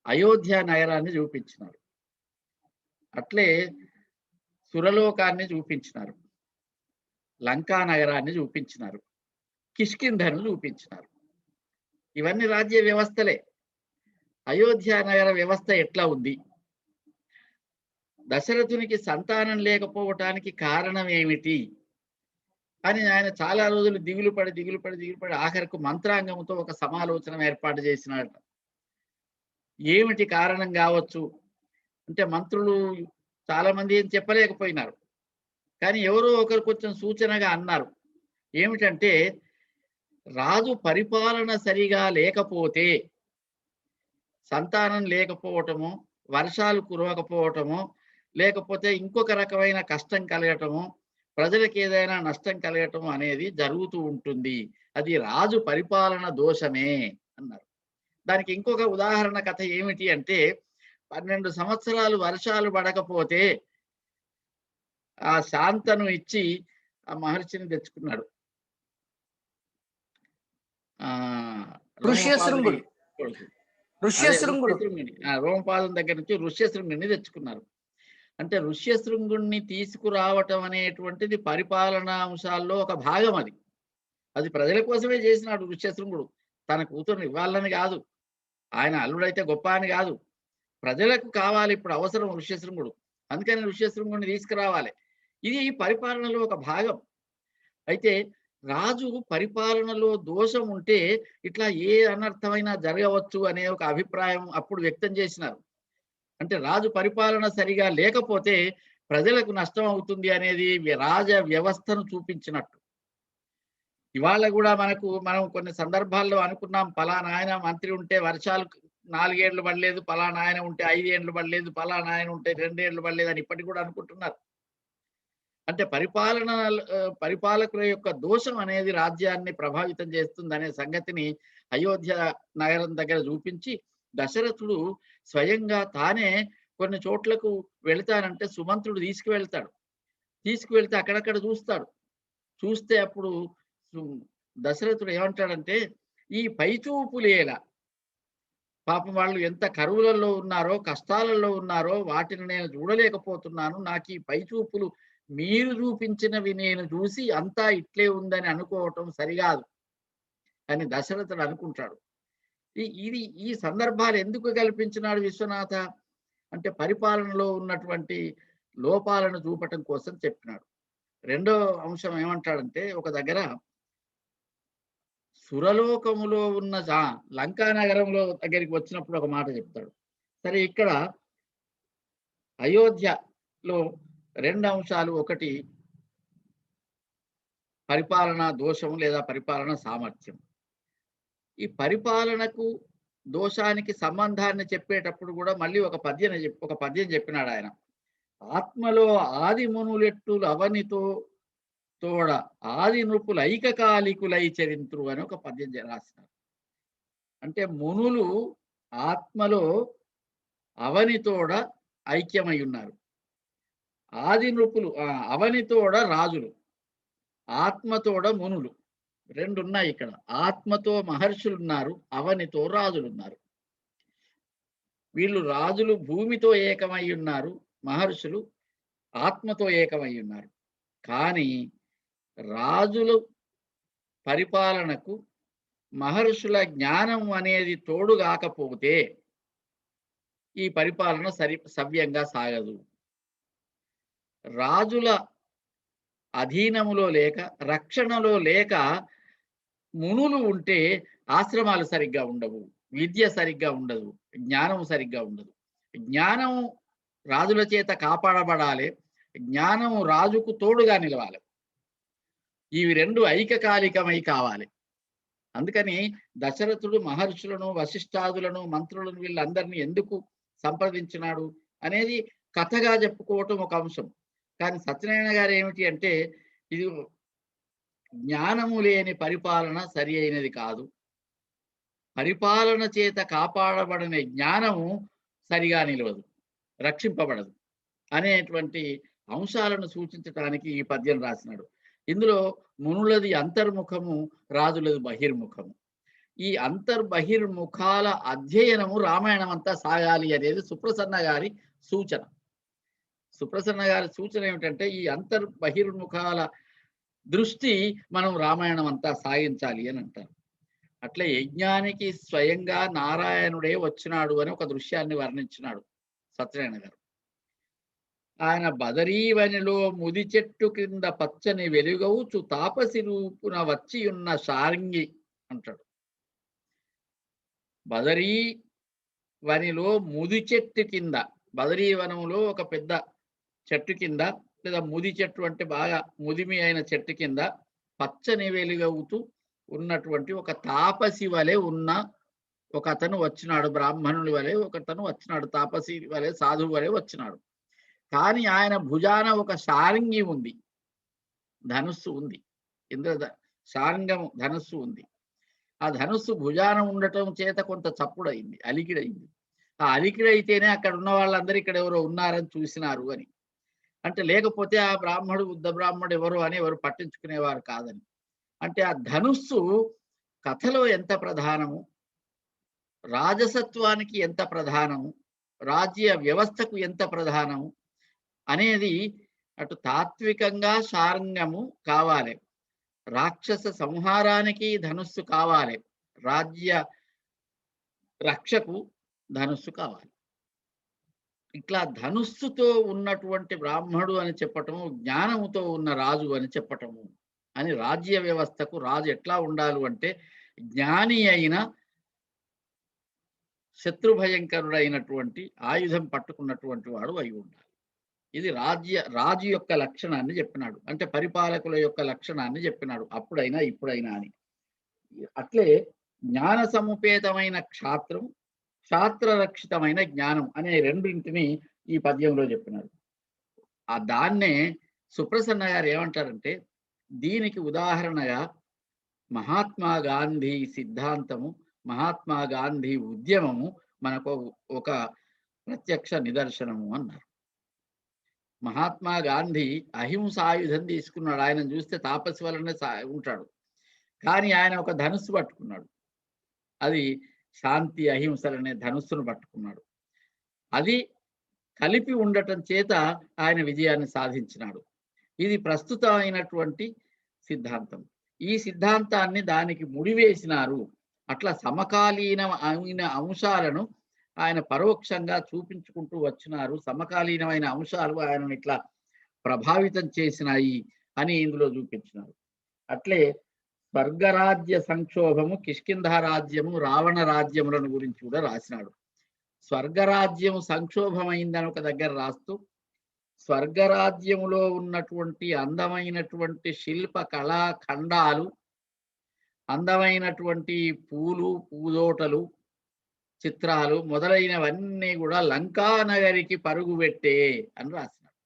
అయోధ్య నగరాన్ని చూపించినారు, అట్లే సురలోకాన్ని చూపించినారు, లంకా నగరాన్ని చూపించినారు, కిష్కింధను చూపించినారు. ఇవన్నీ రాజ్య వ్యవస్థలే. అయోధ్య నగర వ్యవస్థ ఎట్లా ఉంది, దశరథునికి సంతానం లేకపోవటానికి కారణం ఏమిటి అని ఆయన చాలా రోజులు దిగులు పడి ఆఖరికి మంత్రాంగంతో ఒక సమాలోచన ఏర్పాటు చేసినాడు. ఏమిటి కారణం కావచ్చు అంటే, మంత్రులు చాలా మంది ఏం చెప్పలేకపోయినారు, కానీ ఎవరో ఒకరు కొంచెం సూచనగా అన్నారు. ఏమిటంటే, రాజు పరిపాలన సరిగా లేకపోతే, సంతానం లేకపోవటము, వర్షాలు కురవకపోవటము, లేకపోతే ఇంకొక రకమైన కష్టం కలగటము, ప్రజలకు ఏదైనా నష్టం కలగటము అనేది జరుగుతూ ఉంటుంది. అది రాజు పరిపాలన దోషమే అన్నారు. దానికి ఇంకొక ఉదాహరణ కథ ఏమిటి అంటే, 12 సంవత్సరాలు వర్షాలు పడకపోతే ఆ శాంతను ఇచ్చి ఆ మహర్షిని తెచ్చుకున్నాడు. రోమపాదం దగ్గర నుంచి ఋష్యశృంగుని తెచ్చుకున్నారు. అంటే ఋష్యశృంగుణ్ణి తీసుకురావటం అనేటువంటిది పరిపాలనా అంశాల్లో ఒక భాగం. అది ప్రజల కోసమే చేసినాడు ఋష్యశృంగుడు. తన కూతురుని ఇవ్వాలని కాదు, ఆయన అల్లుడైతే గొప్ప అని కాదు, ప్రజలకు కావాలి ఇప్పుడు అవసరం ఋష్యశృంగుడు, అందుకని ఋష్యశృంగుడిని తీసుకురావాలి. ఇది పరిపాలనలో ఒక భాగం. అయితే రాజు పరిపాలనలో దోషం ఉంటే ఇట్లా ఏ అనర్థమైనా జరగవచ్చు అనే ఒక అభిప్రాయం అప్పుడు వ్యక్తం చేసినారు. అంటే రాజు పరిపాలన సరిగా లేకపోతే ప్రజలకు నష్టం అవుతుంది అనేది రాజ వ్యవస్థను చూపించినట్టు. ఇవాళ కూడా మనం కొన్ని సందర్భాల్లో అనుకున్నాం, పలానా ఆయన మంత్రి ఉంటే వర్షాలు 4 ఏళ్ళు పడలేదు, పలానా ఆయన ఉంటే 5 ఏళ్ళు పడలేదు, పలానా ఆయన ఉంటే 2 ఏళ్ళు పడలేదు అని ఇప్పటికి కూడా అనుకుంటున్నారు. అంటే పరిపాలకుల యొక్క దోషం అనేది రాజ్యాన్ని ప్రభావితం చేస్తుంది అనే సంగతిని అయోధ్య నగరం దగ్గర చూపించి, దశరథుడు స్వయంగా తానే కొన్ని చోట్లకు వెళతానంటే సుమంత్రుడు తీసుకువెళ్తే అక్కడక్కడ చూస్తే అప్పుడు దశరథుడు ఏమంటాడంటే, ఈ పైచూపులేలా, పాపం వాళ్ళు ఎంత కరువులలో ఉన్నారో, కష్టాలలో ఉన్నారో వాటిని నేను చూడలేకపోతున్నాను, నాకు ఈ పైచూపులు మీరు చూపించినవి నేను చూసి అంతా ఇట్లే ఉందని అనుకోవటం సరికాదు అని దశరథుడు అనుకుంటాడు. ఈ సందర్భాలు ఎందుకు కల్పించినాడు విశ్వనాథ అంటే, పరిపాలనలో ఉన్నటువంటి లోపాలను చూపటం కోసం చెప్పినాడు. రెండో అంశం ఏమంటాడంటే, ఒక దగ్గర సురలోకములో ఉన్న లంకా నగరంలో దగ్గరికి వచ్చినప్పుడు ఒక మాట చెప్తాడు. సరే, ఇక్కడ అయోధ్యలో 2 అంశాలు, ఒకటి పరిపాలనా దోషం లేదా పరిపాలన సామర్థ్యం. ఈ పరిపాలనకు దోషానికి సంబంధాన్ని చెప్పేటప్పుడు కూడా మళ్ళీ ఒక పద్యం చెప్పినాడు ఆయన. ఆత్మలో ఆది మునులెట్టులు అవనితో తోడ ఆది నృపులు ఐకకాలికులై చరింతురు అని ఒక పద్యం రాసినారు. అంటే మునులు ఆత్మలో అవనితోడ ఐక్యమై ఉన్నారు. ఆది నృపులు అవనితోడ రాజులు, ఆత్మతోడ మునులు, రెండు ఉన్నాయి ఇక్కడ. ఆత్మతో మహర్షులు ఉన్నారు, అవనితో రాజులు ఉన్నారు. వీళ్ళు రాజులు భూమితో ఏకమై ఉన్నారు, మహర్షులు ఆత్మతో ఏకమై ఉన్నారు. కానీ రాజుల పరిపాలనకు మహర్షుల జ్ఞానం అనేది తోడు కాకపోతే ఈ పరిపాలన సవ్యంగా సాగదు. రాజుల అధీనములో లేక రక్షణలో లేక మునులు ఉంటే ఆశ్రమాలు సరిగ్గా ఉండవు, విద్య సరిగ్గా ఉండదు, జ్ఞానం సరిగ్గా ఉండదు. జ్ఞానము రాజుల చేత కాపాడబడాలి, జ్ఞానము రాజుకు తోడుగా నిలవాలి. ఇవి రెండు ఐకకాలికమై కావాలి. అందుకని దశరథుడు మహర్షులను, వశిష్ఠాదులను, మంత్రులను వీళ్ళందరినీ ఎందుకు సంప్రదించినాడు అనేది కథగా చెప్పుకోవటం ఒక అంశం. కానీ సత్యనారాయణ గారు ఏమిటి అంటే, ఇది జ్ఞానము లేని పరిపాలన సరి అయినది కాదు, పరిపాలన చేత కాపాడబడని జ్ఞానము సరిగా నిలవదు, రక్షింపబడదు అనేటువంటి అంశాలను సూచించడానికి ఈ పద్యం రాసినాడు. ఇందులో మునులది అంతర్ముఖము, రాజులది బహిర్ముఖము. ఈ అంతర్బహిర్ముఖాల అధ్యయనము రామాయణం అంతా సాగాలి అనేది సుప్రసన్న గారి సూచన. సుప్రసన్న గారి సూచన ఏమిటంటే, ఈ అంతర్బహిర్ముఖాల దృష్టి మనం రామాయణం అంతా సాగించాలి అని అంటారు. అట్లా యజ్ఞానికి స్వయంగా నారాయణుడే వచ్చినాడు అని ఒక దృశ్యాన్ని వర్ణించినాడు సత్యనారాయణ గారు. ఆయన బదరీవనిలో ముది చెట్టు కింద పచ్చని వెలుగవుచు తాపసి రూపున వచ్చి ఉన్న శార్ంగి అంటాడు. బదరీ వనిలో ముది చెట్టు కింద, బదరీవనంలో ఒక పెద్ద చెట్టు కింద, లేదా ముది చెట్టు అంటే బాగా ముదిమి అయిన చెట్టు కింద పచ్చని వెలుగవుతూ ఉన్నటువంటి ఒక తాపసి వలె ఉన్న ఒక అతను వచ్చినాడు. బ్రాహ్మణుడి వలె ఒకతను వచ్చినాడు, తాపసి వలె, సాధువు వలె వచ్చినాడు. కానీ ఆయన భుజాన ఒక శారంగి ఉంది, ధనుస్సు ఉంది, శారంగం ధనుస్సు ఉంది. ఆ ధనుస్సు భుజాన ఉండటం చేత కొంత చప్పుడైంది, అలికిడైంది. ఆ అలికిడైతేనే అక్కడ ఉన్న వాళ్ళందరూ ఇక్కడ ఎవరో ఉన్నారని చూసినారు అని. అంటే లేకపోతే ఆ బ్రాహ్మడు, బుద్ధ బ్రాహ్మడు ఎవరు అని ఎవరు పట్టించుకునేవారు కాదని. అంటే ఆ ధనుస్సు కథలో ఎంత ప్రధానము, రాజసత్వానికి ఎంత ప్రధానము, రాజ్య వ్యవస్థకు ఎంత ప్రధానము అనేది అటు తాత్వికంగా శారంగము కావాలి, రాక్షస సంహారానికి ధనుస్సు కావాలి, రాజ్య రక్షకు ధనుస్సు కావాలి. ఇట్లా ధనుస్సుతో ఉన్నటువంటి బ్రాహ్మణుడు అని చెప్పటము, జ్ఞానముతో ఉన్న రాజు అని చెప్పటము అని. రాజ్య వ్యవస్థకు రాజు ఎట్లా ఉండాలి అంటే, జ్ఞాని అయిన శత్రుభయంకరుడైనటువంటి ఆయుధం పట్టుకున్నటువంటి వాడు అయి ఉండాలి. ఇది రాజు యొక్క లక్షణాన్ని చెప్పినాడు, అంటే పరిపాలకుల యొక్క లక్షణాన్ని చెప్పినాడు, అప్పుడైనా ఇప్పుడైనా అని. అట్లే జ్ఞాన సముపేతమైన క్షాత్రం, క్షాత్రరక్షితమైన జ్ఞానం అనే రెండింటిని ఈ పద్యంలో చెప్పినాడు. ఆ దాన్నే సుప్రసన్న గారు ఏమంటారంటే, దీనికి ఉదాహరణగా మహాత్మా గాంధీ సిద్ధాంతము, మహాత్మా గాంధీ ఉద్యమము మనకు ఒక ప్రత్యక్ష నిదర్శనము అన్నారు. మహాత్మా గాంధీ అహింసాయుధం తీసుకున్నాడు. ఆయన చూస్తే తాపసి వలనే ఉంటాడు, కానీ ఆయన ఒక ధనుస్సు పట్టుకున్నాడు. అది శాంతి అహింసలనే ధనుస్సును పట్టుకున్నాడు. అది కలిపి ఉండటం చేత ఆయన విజయాన్ని సాధించినాడు. ఇది ప్రస్తుతమైనటువంటి సిద్ధాంతం. ఈ సిద్ధాంతాన్ని దానికి ముడివేసినారు. అట్లా సమకాలీనమైన అంశాలను ఆయన పరోక్షంగా చూపించుకుంటూ వచ్చినారు. సమకాలీనమైన అంశాలు ఆయనను ఇట్లా ప్రభావితం చేసినాయి అని ఇందులో చూపించినారు. అట్లే స్వర్గరాజ్య సంక్షోభము, కిష్కింధ రాజ్యము, రావణ రాజ్యములను గురించి కూడా రాసినాడు. స్వర్గరాజ్యము సంక్షోభమైందని ఒక దగ్గర రాస్తూ, స్వర్గరాజ్యములో ఉన్నటువంటి అందమైనటువంటి శిల్ప కళాఖండాలు, అందమైనటువంటి పూలు, పూదోటలు, చిత్రాలు మొదలైనవన్నీ కూడా లంకానగరికి పరుగు పెట్టే అని రాసినారు.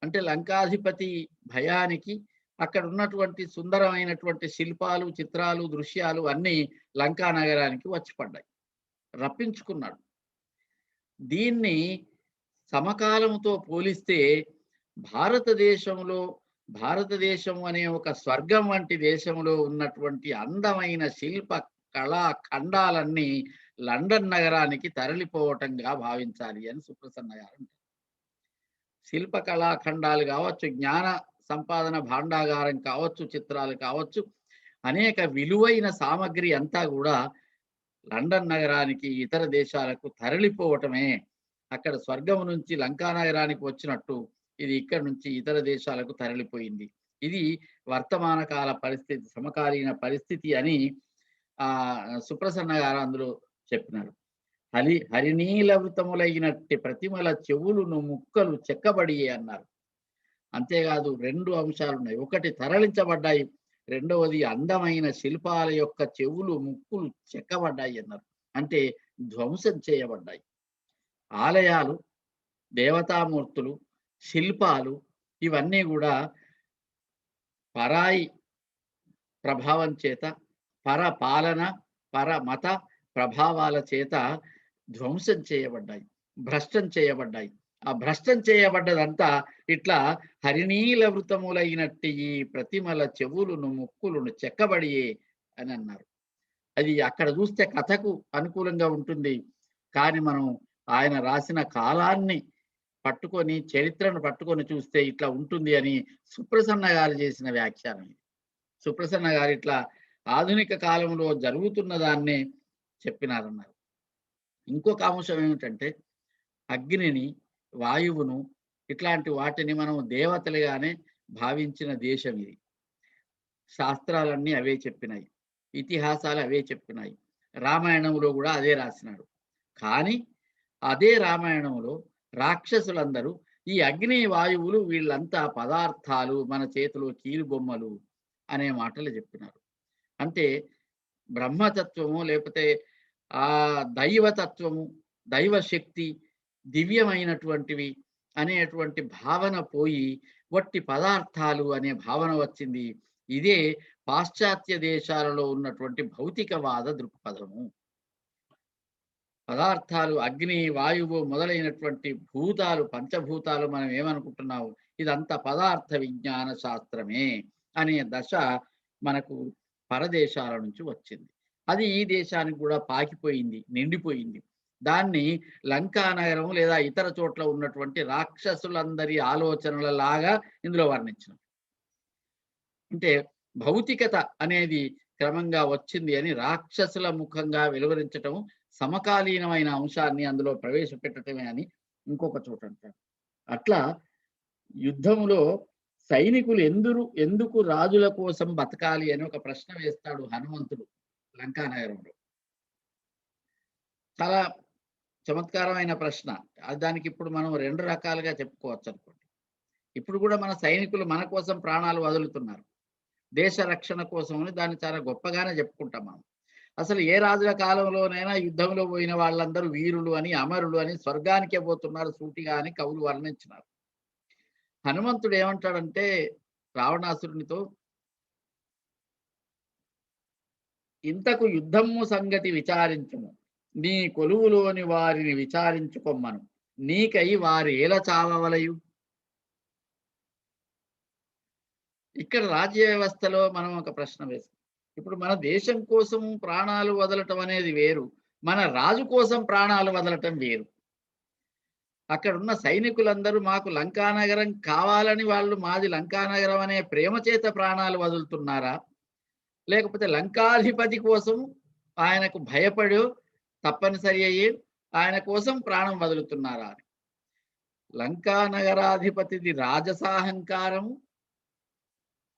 అంటే లంకాధిపతి భయానికి అక్కడ ఉన్నటువంటి సుందరమైనటువంటి శిల్పాలు, చిత్రాలు, దృశ్యాలు అన్నీ లంకా నగరానికి వచ్చి పడ్డాయి, రప్పించుకున్నాడు. దీన్ని సమకాలముతో పోలిస్తే భారతదేశం అనే ఒక స్వర్గం వంటి దేశంలో ఉన్నటువంటి అందమైన శిల్ప కళా ఖండాలన్నీ లండన్ నగరానికి తరలిపోవటంగా భావించాలి అని సుప్రసన్న గారు అంటారు. శిల్ప కళాఖండాలు కావచ్చు, జ్ఞాన సంపాదన భాండాగారం కావచ్చు, చిత్రాలు కావచ్చు, అనేక విలువైన సామగ్రి అంతా కూడా లండన్ నగరానికి, ఇతర దేశాలకు తరలిపోవటమే. అక్కడ స్వర్గం నుంచి లంకా నగరానికి వచ్చినట్టు ఇది ఇక్కడ నుంచి ఇతర దేశాలకు తరలిపోయింది. ఇది వర్తమాన కాల పరిస్థితి, సమకాలీన పరిస్థితి అని సుప్రసన్న గారు అందులో చెప్పినారు. హరినీలవృతములైనట్టి ప్రతిమల చెవులును ముక్కలు చెక్కబడియే అన్నారు. అంతేకాదు 2 అంశాలు ఉన్నాయి. ఒకటి తరలించబడ్డాయి, రెండవది అందమైన శిల్పాల యొక్క చెవులు ముక్కులు చెక్కబడ్డాయి అన్నారు. అంటే ధ్వంసం చేయబడ్డాయి. ఆలయాలు, దేవతామూర్తులు, శిల్పాలు ఇవన్నీ కూడా పరాయి ప్రభావం చేత, పరపాలన, పరమత ప్రభావాల చేత ధ్వంసం చేయబడ్డాయి, భ్రష్టం చేయబడ్డాయి. ఆ భ్రష్టం చేయబడ్డదంతా ఇట్లా హరినీలవృతములైనట్టి ఈ ప్రతిమల చెవులను ముక్కులను చెక్కబడియే అని అన్నారు. అది అక్కడ చూస్తే కథకు అనుకూలంగా ఉంటుంది, కానీ మనం ఆయన రాసిన కాలాన్ని పట్టుకొని, చరిత్రను పట్టుకొని చూస్తే ఇట్లా ఉంటుంది అని సుప్రసన్న గారు చేసిన వ్యాఖ్యానం. సుప్రసన్న గారు ఇట్లా ఆధునిక కాలంలో జరుగుతున్న దాన్నే చెప్పినారన్నారు. ఇంకొక అంశం ఏమిటంటే అగ్నిని, వాయువును ఇట్లాంటి వాటిని మనం దేవతలుగానే భావించిన దేశం ఇది. శాస్త్రాలన్నీ అవే చెప్పినాయి, ఇతిహాసాలు అవే చెప్పినాయి. రామాయణంలో కూడా అదే రాసినాడు. కానీ అదే రామాయణంలో రాక్షసులందరూ ఈ అగ్ని, వాయువులు వీళ్ళంతా పదార్థాలు, మన చేతిలో కీలుబొమ్మలు అనే మాటలు చెప్పినారు. అంటే బ్రహ్మతత్వము లేకపోతే ఆ దైవతత్వము, దైవశక్తి, దివ్యమైనటువంటివి అనేటువంటి భావన పోయి వట్టి పదార్థాలు అనే భావన వచ్చింది. ఇదే పాశ్చాత్య దేశాలలో ఉన్నటువంటి భౌతికవాద దృక్పథము. పదార్థాలు, అగ్ని, వాయువు మొదలైనటువంటి భూతాలు, పంచభూతాలు మనం ఏమనుకుంటున్నాము, ఇదంతా పదార్థ విజ్ఞాన శాస్త్రమే అనే దశ మనకు పరదేశాల నుంచి వచ్చింది. అది ఈ దేశానికి కూడా పాకిపోయింది, నిండిపోయింది. దాన్ని లంకా నగరం లేదా ఇతర చోట్ల ఉన్నటువంటి రాక్షసులందరి ఆలోచనల లాగా ఇందులో వర్ణించిన. అంటే భౌతికత అనేది క్రమంగా వచ్చింది అని రాక్షసుల ముఖంగా వెలువరించటం, సమకాలీనమైన అంశాన్ని అందులో ప్రవేశపెట్టడమే అని ఇంకొక చోట అంటారు. అట్లా యుద్ధములో సైనికులు ఎందుకు రాజుల కోసం బతకాలి అని ఒక ప్రశ్న వేస్తాడు హనుమంతుడు లంకా నగరంలో. చాలా చమత్కారమైన ప్రశ్న. దానికి ఇప్పుడు మనం 2 రకాలుగా చెప్పుకోవచ్చు అనుకోండి. ఇప్పుడు కూడా మన సైనికులు మన కోసం ప్రాణాలు వదులుతున్నారు, దేశ రక్షణ కోసం అని దాన్ని చాలా గొప్పగానే చెప్పుకుంటాం మనం. అసలు ఏ రాజుల కాలంలోనైనా యుద్ధంలో పోయిన వాళ్ళందరూ వీరులు అని, అమరులు అని, స్వర్గానికే పోతున్నారు సూటిగా అని కవులు వర్ణించినారు. హనుమంతుడు ఏమంటాడంటే రావణాసురునితో, ఇంతకు యుద్ధము సంగతి విచారించుము, నీ కొలువులోని వారిని విచారించుకొమ్మను, నీకై వారి ఏల చావవలయు. ఇక్కడ రాజ్య వ్యవస్థలో మనం ఒక ప్రశ్న వేస్తాం. ఇప్పుడు మన దేశం కోసం ప్రాణాలు వదలటం అనేది వేరు, మన రాజు కోసం ప్రాణాలు వదలటం వేరు. అక్కడ ఉన్న సైనికులందరూ మాకు లంకానగరం కావాలని వాళ్ళు మాది లంకానగరం అనే ప్రేమ చేత ప్రాణాలు వదులుతున్నారా, లేకపోతే లంకాధిపతి కోసం ఆయనకు భయపడి తప్పనిసరి అయ్యి ఆయన కోసం ప్రాణం వదులుతున్నారా అని. లంకానగరాధిపతిది రాజసాహంకారము,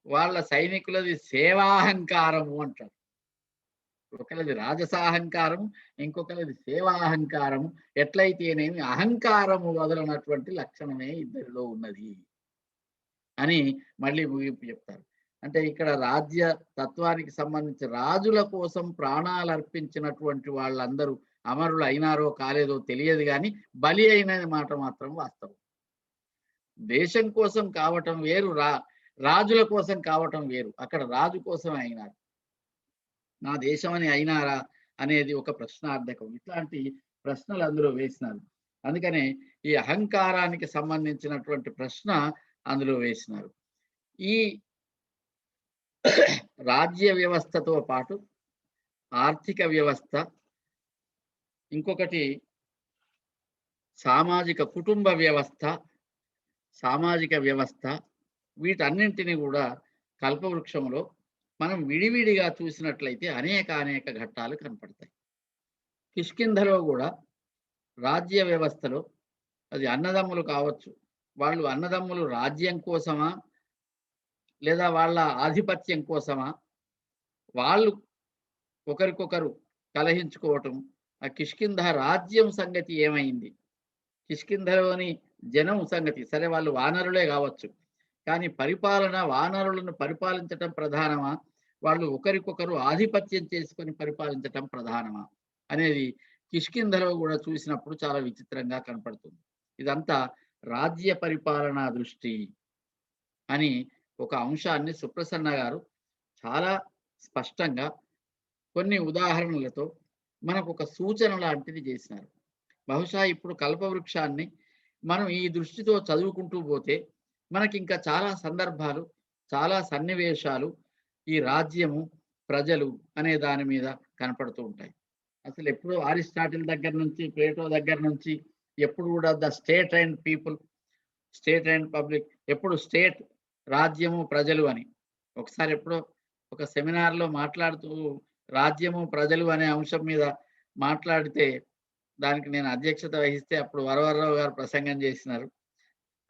వాళ్ళ సైనికులది సేవాహంకారము అంటారు. ఒకరిది రాజసాహంకారము, ఇంకొకరిది సేవాహంకారము. ఎట్లయితేనేమి అహంకారము వదలనటువంటి లక్షణమే ఇద్దరిలో ఉన్నది అని మళ్ళీ ముగింపు చెప్తారు. అంటే ఇక్కడ రాజ్య తత్వానికి సంబంధించి రాజుల కోసం ప్రాణాలు అర్పించినటువంటి వాళ్ళందరూ అమరులు అయినారో కాలేదో తెలియదు, కానీ బలి అయిన మాట మాత్రం వాస్తవం. దేశం కోసం కావటం వేరు, రాజుల కోసం కావటం వేరు. అక్కడ రాజు కోసం అయినారు, నా దేశం అని అయినారా అనేది ఒక ప్రశ్నార్థకం. ఇట్లాంటి ప్రశ్నలు అందులో వేసినారు. అందుకనే ఈ అహంకారానికి సంబంధించినటువంటి ప్రశ్న అందులో వేసినారు. ఈ రాజ్య వ్యవస్థతో పాటు ఆర్థిక వ్యవస్థ, ఇంకొకటి సామాజిక కుటుంబ వ్యవస్థ, సామాజిక వ్యవస్థ, వీటన్నింటినీ కూడా కల్పవృక్షంలో మనం విడివిడిగా చూసినట్లయితే అనేక ఘట్టాలు కనపడతాయి. కిష్కింధలో కూడా రాజ్య వ్యవస్థలో అది అన్నదమ్ములు కావచ్చు, వాళ్ళు అన్నదమ్ములు రాజ్యం కోసమా లేదా వాళ్ళ ఆధిపత్యం కోసమా వాళ్ళు ఒకరికొకరు కలహించుకోవటం. ఆ కిష్కింధ రాజ్యం సంగతి ఏమైంది, కిష్కింధలోని జనం సంగతి, సరే వాళ్ళు వానరులే కావచ్చు, కానీ పరిపాలన వానరులను పరిపాలించటం ప్రధానమా, వాళ్ళు ఒకరికొకరు ఆధిపత్యం చేసుకొని పరిపాలించటం ప్రధానమా అనేది కిష్కింధలో కూడా చూసినప్పుడు చాలా విచిత్రంగా కనపడుతుంది. ఇదంతా రాజ్య పరిపాలనా దృష్టి అని ఒక అంశాన్ని సుప్రసన్న గారు చాలా స్పష్టంగా కొన్ని ఉదాహరణలతో మనకు ఒక సూచన లాంటిది చేసినారు. బహుశా ఇప్పుడు కల్పవృక్షాన్ని మనం ఈ దృష్టితో చదువుకుంటూ పోతే మనకి ఇంకా చాలా సందర్భాలు, చాలా సన్నివేశాలు ఈ రాజ్యము, ప్రజలు అనే దాని మీద కనపడుతూ ఉంటాయి. అసలు ఎప్పుడు అరిస్టాటిల్ దగ్గర నుంచి, ప్లేటో దగ్గర నుంచి ఎప్పుడు కూడా the state and people, state and public, ఎప్పుడు స్టేట్, రాజ్యము, ప్రజలు అని. ఒకసారి ఎప్పుడో ఒక సెమినార్లో మాట్లాడుతూ రాజ్యము, ప్రజలు అనే అంశం మీద మాట్లాడితే దానికి నేను అధ్యక్షత వహిస్తే అప్పుడు వరవరరావు గారు ప్రసంగం చేసినారు.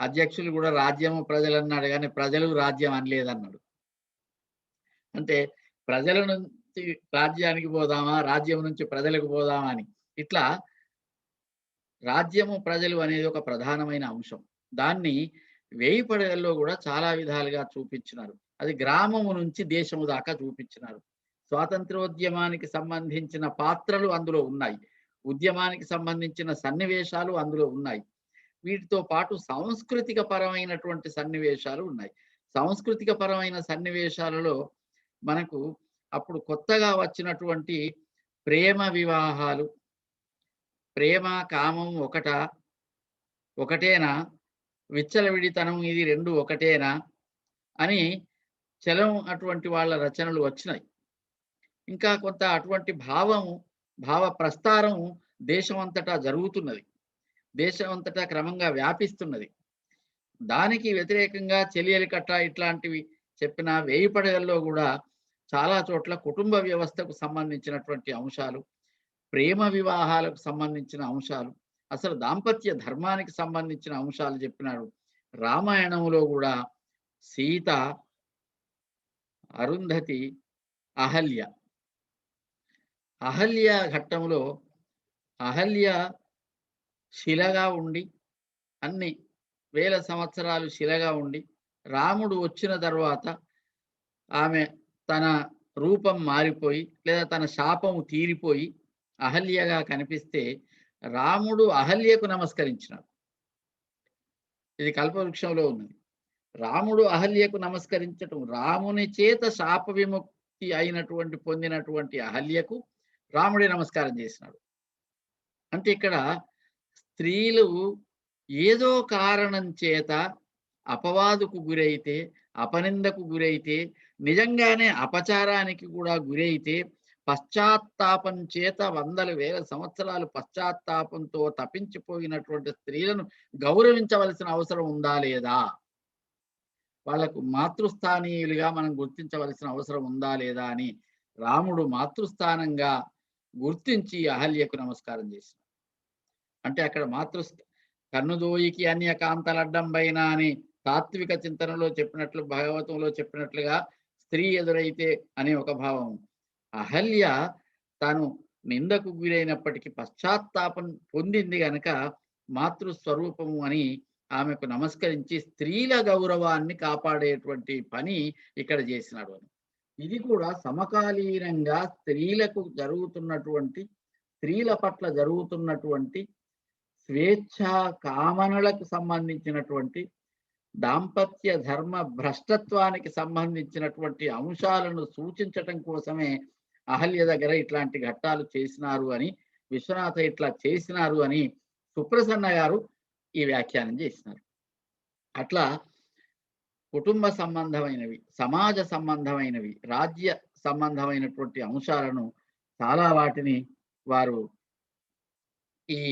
అధ్యక్షులు కూడా రాజ్యము, ప్రజలు అన్నాడు, కానీ ప్రజలు రాజ్యం అనలేదన్నాడు. అంటే ప్రజల నుంచి రాజ్యానికి పోదామా, రాజ్యం నుంచి ప్రజలకు పోదామా అని. ఇట్లా రాజ్యము, ప్రజలు అనేది ఒక ప్రధానమైన అంశం. దాన్ని వేయి పడగల్లో కూడా చాలా విధాలుగా చూపించినారు. అది గ్రామము నుంచి దేశము దాకా చూపించినారు. స్వాతంత్రోద్యమానికి సంబంధించిన పాత్రలు అందులో ఉన్నాయి, ఉద్యమానికి సంబంధించిన సన్నివేశాలు అందులో ఉన్నాయి. వీటితో పాటు సాంస్కృతిక పరమైనటువంటి సన్నివేశాలు ఉన్నాయి. సాంస్కృతిక పరమైన సన్నివేశాలలో మనకు అప్పుడు కొత్తగా వచ్చినటువంటి ప్రేమ వివాహాలు, ప్రేమ కామం ఒకటేనా, విచ్చలవిడితనం ఇది రెండు ఒకటేనా అని చలం అటువంటి వాళ్ళ రచనలు వచ్చినాయి. ఇంకా కొంత అటువంటి భావ ప్రస్తారం దేశమంతటా జరుగుతున్నది, దేశమంతటా క్రమంగా వ్యాపిస్తున్నది. దానికి వ్యతిరేకంగా చెలియలి కట్ట ఇట్లాంటివి చెప్పిన వేయి పడగల్లో కూడా చాలా చోట్ల కుటుంబ వ్యవస్థకు సంబంధించినటువంటి అంశాలు, ప్రేమ వివాహాలకు సంబంధించిన అంశాలు, అసలు దాంపత్య ధర్మానికి సంబంధించిన అంశాలు చెప్పినాడు. రామాయణంలో కూడా సీత, అరుంధతి, అహల్య ఘట్టంలో అహల్య శిలగా ఉండి, అన్ని వేల సంవత్సరాలు శిలగా ఉండి, రాముడు వచ్చిన తర్వాత ఆమె తన రూపం మారిపోయి లేదా తన శాపము తీరిపోయి అహల్యగా కనిపిస్తే రాముడు అహల్యకు నమస్కరించినాడు. ఇది కల్పవృక్షంలో ఉన్నది. రాముడు అహల్యకు నమస్కరించటం, రాముని చేత శాప విముక్తి అయినటువంటి పొందినటువంటి అహల్యకు రాముడి నమస్కారం చేసినాడు. అంటే ఇక్కడ స్త్రీలు ఏదో కారణం చేత అపవాదుకు గురైతే, అపనిందకు గురైతే, నిజంగానే అపచారానికి కూడా గురైతే పశ్చాత్తాపం చేత వందల వేల సంవత్సరాలు పశ్చాత్తాపంతో తప్పించిపోయినటువంటి స్త్రీలను గౌరవించవలసిన అవసరం ఉందా లేదా, వాళ్లకు మాతృస్థానీయులుగా మనం గుర్తించవలసిన అవసరం ఉందా లేదా అని రాముడు మాతృస్థానంగా గుర్తించి అహల్యకు నమస్కారం చేశాడు. అంటే అక్కడ కన్నుదోయికి అన్య కాంతలడ్డం పైన అని తాత్విక చింతనలో చెప్పినట్లు, భాగవతంలో చెప్పినట్లుగా స్త్రీ ఎదురైతే అనే ఒక భావం. అహల్య తాను నిందకు గురైనప్పటికీ పశ్చాత్తాపం పొందింది గనక మాతృస్వరూపము అని ఆమెకు నమస్కరించి స్త్రీల గౌరవాన్ని కాపాడేటువంటి పని ఇక్కడ చేసినాడు అని. ఇది కూడా సమకాలీనంగా స్త్రీల పట్ల జరుగుతున్నటువంటి స్వేచ్ఛ కామనలకు సంబంధించినటువంటి దాంపత్య ధర్మ భ్రష్టత్వానికి సంబంధించినటువంటి అంశాలను సూచించటం కోసమే అహల్య దగ్గర ఇట్లాంటి ఘట్టాలు చేసినారు అని, విశ్వనాథ ఇట్లా చేసినారు అని సుప్రసన్న గారు ఈ వ్యాఖ్యానం చేసినారు. అట్లా కుటుంబ సంబంధమైనవి, సమాజ సంబంధమైనవి, రాజ్య సంబంధమైనటువంటి అంశాలను చాలా వాటిని వారు ఈ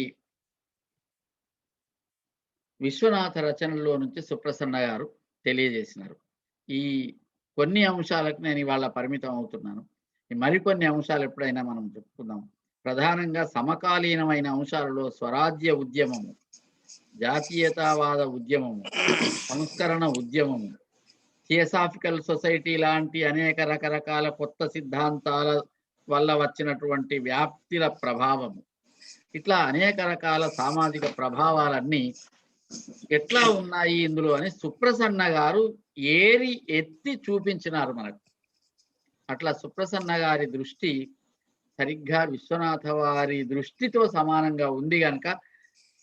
విశ్వనాథ రచనల్లో నుంచి సుప్రసన్న గారు తెలియజేసినారు. ఈ కొన్ని అంశాలకు నేను ఇవాళ పరిమితం అవుతున్నాను. మరికొన్ని అంశాలు ఎప్పుడైనా మనం చెప్పుకుందాం. ప్రధానంగా సమకాలీనమైన అంశాలలో స్వరాజ్య ఉద్యమము, జాతీయతావాద ఉద్యమము, సంస్కరణ ఉద్యమము, థియోసాఫికల్ సొసైటీ లాంటి అనేక రకరకాల కొత్త సిద్ధాంతాల వల్ల వచ్చినటువంటి వ్యాప్తిల ప్రభావము, ఇట్లా అనేక రకాల సామాజిక ప్రభావాలన్నీ ఎట్లా ఉన్నాయి ఇందులో అని సుప్రసన్న గారు ఏరి ఎత్తి చూపించినారు మనకు. అట్లా సుప్రసన్న గారి దృష్టి సరిగ్గా విశ్వనాథ వారి దృష్టితో సమానంగా ఉంది కనుక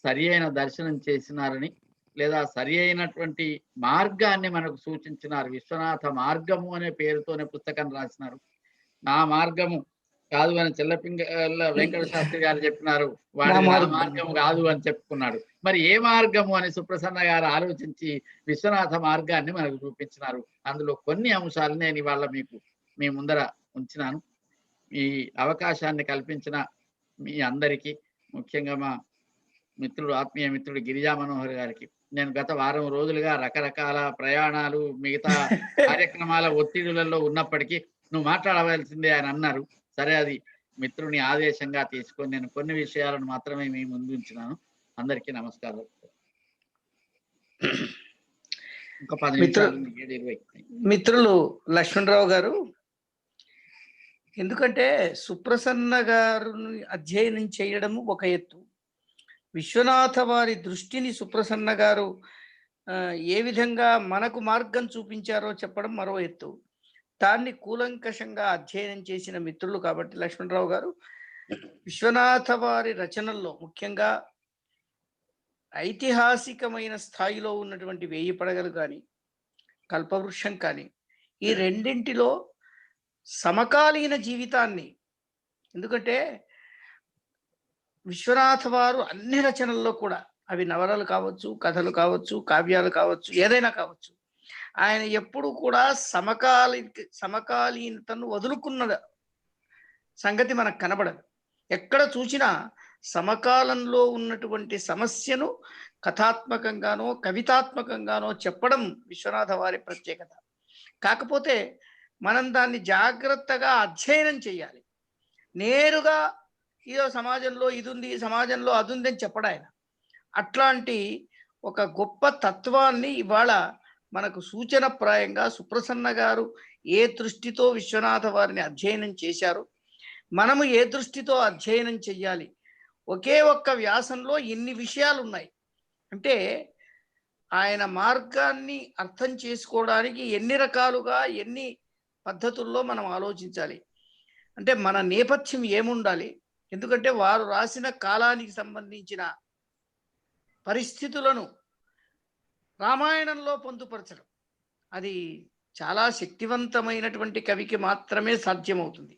సరి అయిన దర్శనం చేసినారని, లేదా సరి అయినటువంటి మార్గాన్ని మనకు సూచించినారు. విశ్వనాథ మార్గము అనే పేరుతోనే పుస్తకం రాసినారు. నా మార్గము కాదు అని చెల్లపింగళ్ళ వెంకట శాస్త్రి గారు చెప్పినారు, వాడి నా మార్గము కాదు అని చెప్పుకున్నాడు. మరి ఏ మార్గము అని సుప్రసన్న గారు ఆలోచించి విశ్వనాథ మార్గాన్ని మనకు చూపించినారు. అందులో కొన్ని అంశాలు నేను ఇవాళ మీకు మీ ముందర ఉంచినాను. ఈ అవకాశాన్ని కల్పించిన మీ అందరికీ, ముఖ్యంగా మా మిత్రుడు, ఆత్మీయ మిత్రుడు గిరిజా మనోహర్ గారికి నేను గత వారం రోజులుగా రకరకాల ప్రయాణాలు, మిగతా కార్యక్రమాల ఒత్తిడులలో ఉన్నప్పటికీ నువ్వు మాట్లాడవలసిందే అని అన్నారు. సరే, అది మిత్రుని ఆదేశంగా తీసుకొని నేను కొన్ని విషయాలను మాత్రమే మీ ముందు ఉంచినాను. అందరికీ నమస్కారం. ఇంకా 10 నిమిషాలు. మిత్రులు లక్ష్మణరావు గారు, ఎందుకంటే సుప్రసన్న గారిని అధ్యయనం చేయడము ఒక ఎత్తు, విశ్వనాథ వారి దృష్టిని సుప్రసన్న గారు ఏ విధంగా మనకు మార్గం చూపించారో చెప్పడం మరో ఎత్తు. దాన్ని కూలంకషంగా అధ్యయనం చేసిన మిత్రులు కాబట్టి లక్ష్మణరావు గారు, విశ్వనాథ వారి రచనల్లో ముఖ్యంగా ఐతిహాసికమైన స్థాయిలో ఉన్నటువంటి 1000 పడగలు కానీ, కల్పవృక్షం కానీ, ఈ రెండింటిలో సమకాలీన జీవితాన్ని, ఎందుకంటే విశ్వనాథ వారు అన్ని రచనల్లో కూడా, అవి నవలలు కావచ్చు, కథలు కావచ్చు, కావ్యాలు కావచ్చు, ఏదైనా కావచ్చు, ఆయన ఎప్పుడు కూడా సమకాలీనతను వదులుకున్న సంగతి మనకు కనబడదు. ఎక్కడ చూసినా సమకాలంలో ఉన్నటువంటి సమస్యను కథాత్మకంగానో కవితాత్మకంగానో చెప్పడం విశ్వనాథ వారి ప్రత్యేకత. కాకపోతే మనం దాన్ని జాగ్రత్తగా అధ్యయనం చేయాలి. నేరుగా ఏదో సమాజంలో ఇది ఉంది, సమాజంలో అది ఉంది అని చెప్పడం ఆయన. అట్లాంటి ఒక గొప్ప తత్వాన్ని ఇవాళ మనకు సూచనప్రాయంగా సుప్రసన్న గారు ఏ దృష్టితో విశ్వనాథ వారిని అధ్యయనం చేశారు, మనము ఏ దృష్టితో అధ్యయనం చెయ్యాలి. ఒకే ఒక్క వ్యాసంలో ఇన్ని విషయాలు ఉన్నాయి అంటే ఆయన మార్గాన్ని అర్థం చేసుకోవడానికి ఎన్ని రకాలుగా, ఎన్ని పద్ధతుల్లో మనం ఆలోచించాలి. అంటే మన నేపథ్యం ఏముండాలి, ఎందుకంటే వారు రాసిన కాలానికి సంబంధించిన పరిస్థితులను రామాయణంలో పొందుపరచడం అది చాలా శక్తివంతమైనటువంటి కవికి మాత్రమే సాధ్యమవుతుంది.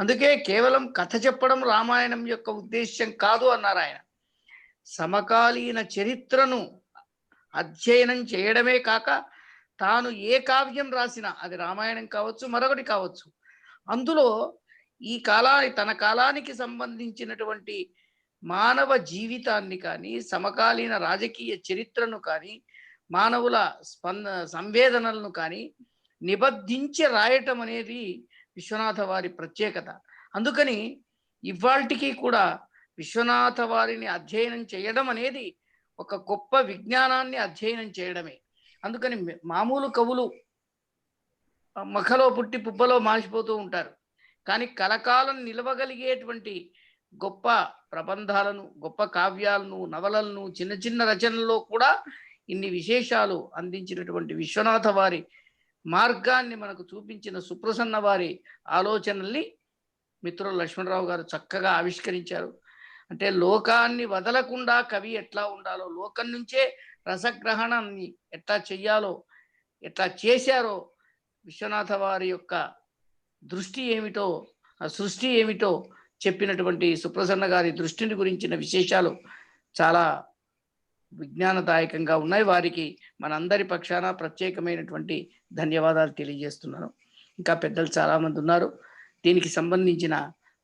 అందుకే కేవలం కథ చెప్పడం రామాయణం యొక్క ఉద్దేశ్యం కాదు అన్నారు ఆయన. సమకాలీన చరిత్రను అధ్యయనం చేయడమే కాక తాను ఏ కావ్యం రాసినా, అది రామాయణం కావచ్చు, మరొకటి కావచ్చు, అందులో తన కాలానికి సంబంధించినటువంటి మానవ జీవితాన్ని కానీ, సమకాలీన రాజకీయ చరిత్రను కానీ, మానవుల సంవేదనలను కానీ నిబద్ధించి రాయటం అనేది విశ్వనాథ వారి ప్రత్యేకత. అందుకని ఇవాల్టికి కూడా విశ్వనాథ వారిని అధ్యయనం చేయడం అనేది ఒక గొప్ప విజ్ఞానాన్ని అధ్యయనం చేయడమే. అందుకని మామూలు కవులు మఖలో పుట్టి పుబ్బలో మాసిపోతూ ఉంటారు, కానీ కలకాలం నిలవగలిగేటువంటి గొప్ప ప్రబంధాలను, గొప్ప కావ్యాలను, నవలలను, చిన్న చిన్న రచనల్లో కూడా ఇన్ని విశేషాలు అందించినటువంటి విశ్వనాథ వారి మార్గాన్ని మనకు చూపించిన సుప్రసన్న వారి ఆలోచనల్ని మిత్రులు లక్ష్మణరావు గారు చక్కగా ఆవిష్కరించారు. అంటే లోకాన్ని వదలకుండా కవి ఎట్లా ఉండాలో, లోకం నుంచే రసగ్రహణాన్ని ఎట్లా చెయ్యాలో, ఎట్లా చేశారో, విశ్వనాథ వారి యొక్క దృష్టి ఏమిటో, ఆ సృష్టి ఏమిటో చెప్పినటువంటి సుప్రసన్న గారి దృష్టిని గురించిన విశేషాలు చాలా విజ్ఞానదాయకంగా ఉన్నాయి. వారికి మనందరి పక్షాన ప్రత్యేకమైనటువంటి ధన్యవాదాలు తెలియజేస్తున్నాను. ఇంకా పెద్దలు చాలామంది ఉన్నారు, దీనికి సంబంధించిన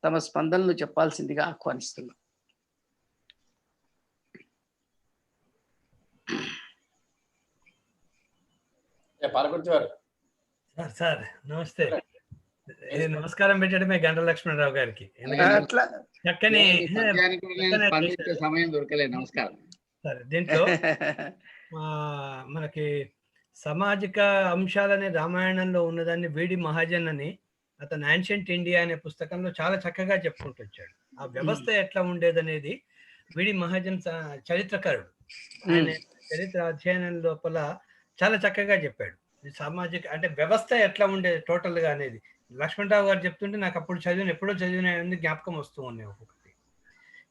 తమ స్పందనలు చెప్పాల్సిందిగా ఆహ్వానిస్తున్నాను. పాలకుర్తి వారు. సార్ నమస్తే. ఇది నమస్కారం పెట్టడమే గంటల లక్ష్మణరావు గారికి. అట్లా చక్కని సమయం దొరకలేదు. నమస్కారం సార్. దీంట్లో మనకి సామాజిక అంశాలనే రామాయణంలో ఉన్నదాన్ని వీడి మహాజన్ అని అతను యాన్షియంట్ ఇండియా అనే పుస్తకంలో చాలా చక్కగా చెప్పుకుంటూ వచ్చాడు. ఆ వ్యవస్థ ఎట్లా ఉండేదనేది వీడి మహాజన్ చరిత్రకారుడు. ఆయన చరిత్ర అధ్యయనం లోపల చాలా చక్కగా చెప్పాడు. సామాజిక అంటే వ్యవస్థ ఎట్లా ఉండేది టోటల్ గా అనేది లక్ష్మణరావు గారు చెప్తుంటే నాకు అప్పుడు ఎప్పుడో చదివిన జ్ఞాపకం వస్తూ ఉన్నాయి ఒక్కొక్కటి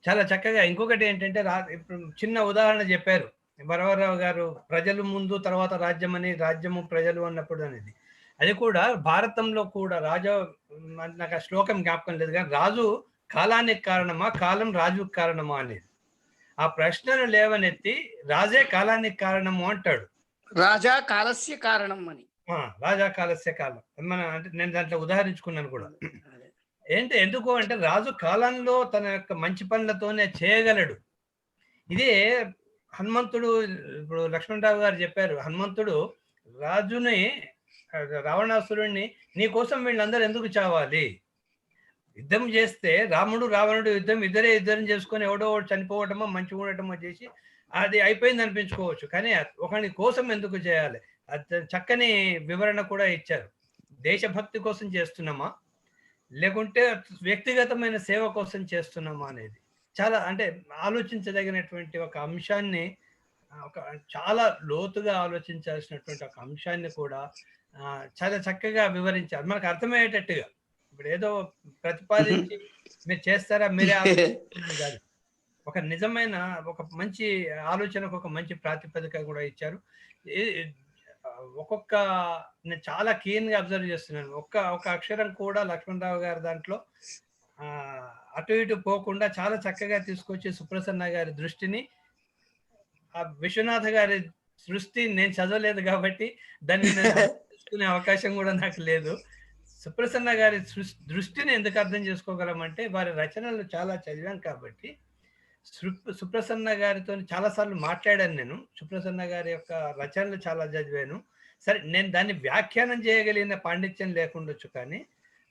చాలా చక్కగా. ఇంకొకటి ఏంటంటే ఇప్పుడు చిన్న ఉదాహరణ చెప్పారు వరవరరావు గారు, ప్రజలు ముందు తర్వాత రాజ్యం అని, రాజ్యము ప్రజలు అన్నప్పుడు అనేది. అది కూడా భారతంలో కూడా నాకు ఆ శ్లోకం జ్ఞాపకం లేదు కానీ రాజు కాలానికి కారణమా, కాలం రాజుకు కారణమా అనేది ఆ ప్రశ్నను లేవనెత్తి రాజే కాలానికి కారణము అంటాడు. రాజా కాలస్య కారణం అని. రాజా కాలస్య కాలం అంటే నేను దాంట్లో ఉదాహరించుకున్నాను కూడా. ఎందుకు అంటే రాజు కాలంలో తన యొక్క మంచి పనులతోనే చేయగలడు. ఇదే హనుమంతుడు, ఇప్పుడు లక్ష్మణరావు గారు చెప్పారు, హనుమంతుడు రాజుని, రావణాసురుణ్ణి నీ కోసం వీళ్ళందరూ ఎందుకు చావాలి, యుద్ధం చేస్తే రాముడు రావణుడు ఇద్దరం చేసుకొని ఎవడో చనిపోవటమో మంచి ఉండటమో చేసి అది అయిపోయింది అనిపించుకోవచ్చు, కానీ ఒకరి కోసం ఎందుకు చేయాలి? చక్కని వివరణ కూడా ఇచ్చారు. దేశభక్తి కోసం చేస్తున్నామా లేకుంటే వ్యక్తిగతమైన సేవ కోసం చేస్తున్నామా అనేది చాలా అంటే ఆలోచించదగినటువంటి ఒక అంశాన్ని, ఒక చాలా లోతుగా ఆలోచించాల్సినటువంటి ఒక అంశాన్ని కూడా చాలా చక్కగా వివరించారు మనకు అర్థమయ్యేటట్టుగా. ఇప్పుడు ఏదో ప్రతిపాదించి మీరు చేస్తారా మీరే కాదు, ఒక నిజమైన ఒక మంచి ఆలోచనకు ఒక మంచి ప్రాతిపదిక కూడా ఇచ్చారు. ఒక్కొక్క నేను చాలా కీన్ గా అబ్జర్వ్ చేస్తున్నాను. ఒక అక్షరం కూడా లక్ష్మణరావు గారి దాంట్లో అటు ఇటు పోకుండా చాలా చక్కగా తీసుకొచ్చి సుప్రసన్న గారి దృష్టిని, ఆ విశ్వనాథ గారి సృష్టి నేను చదవలేదు కాబట్టి దాన్ని తెలుసుకునే అవకాశం కూడా నాకు లేదు. సుప్రసన్న గారి దృష్టిని ఎందుకు అర్థం చేసుకోగలమంటే వారి రచనలు చాలా చదివాం కాబట్టి. సుప్రసన్న గారితో చాలాసార్లు మాట్లాడాను నేను. సుప్రసన్న గారి యొక్క రచనలు చాలా చదివాను. సరే, నేను దాన్ని వ్యాఖ్యానం చేయగలిగిన పాండిత్యం లేకుండొచ్చు, కానీ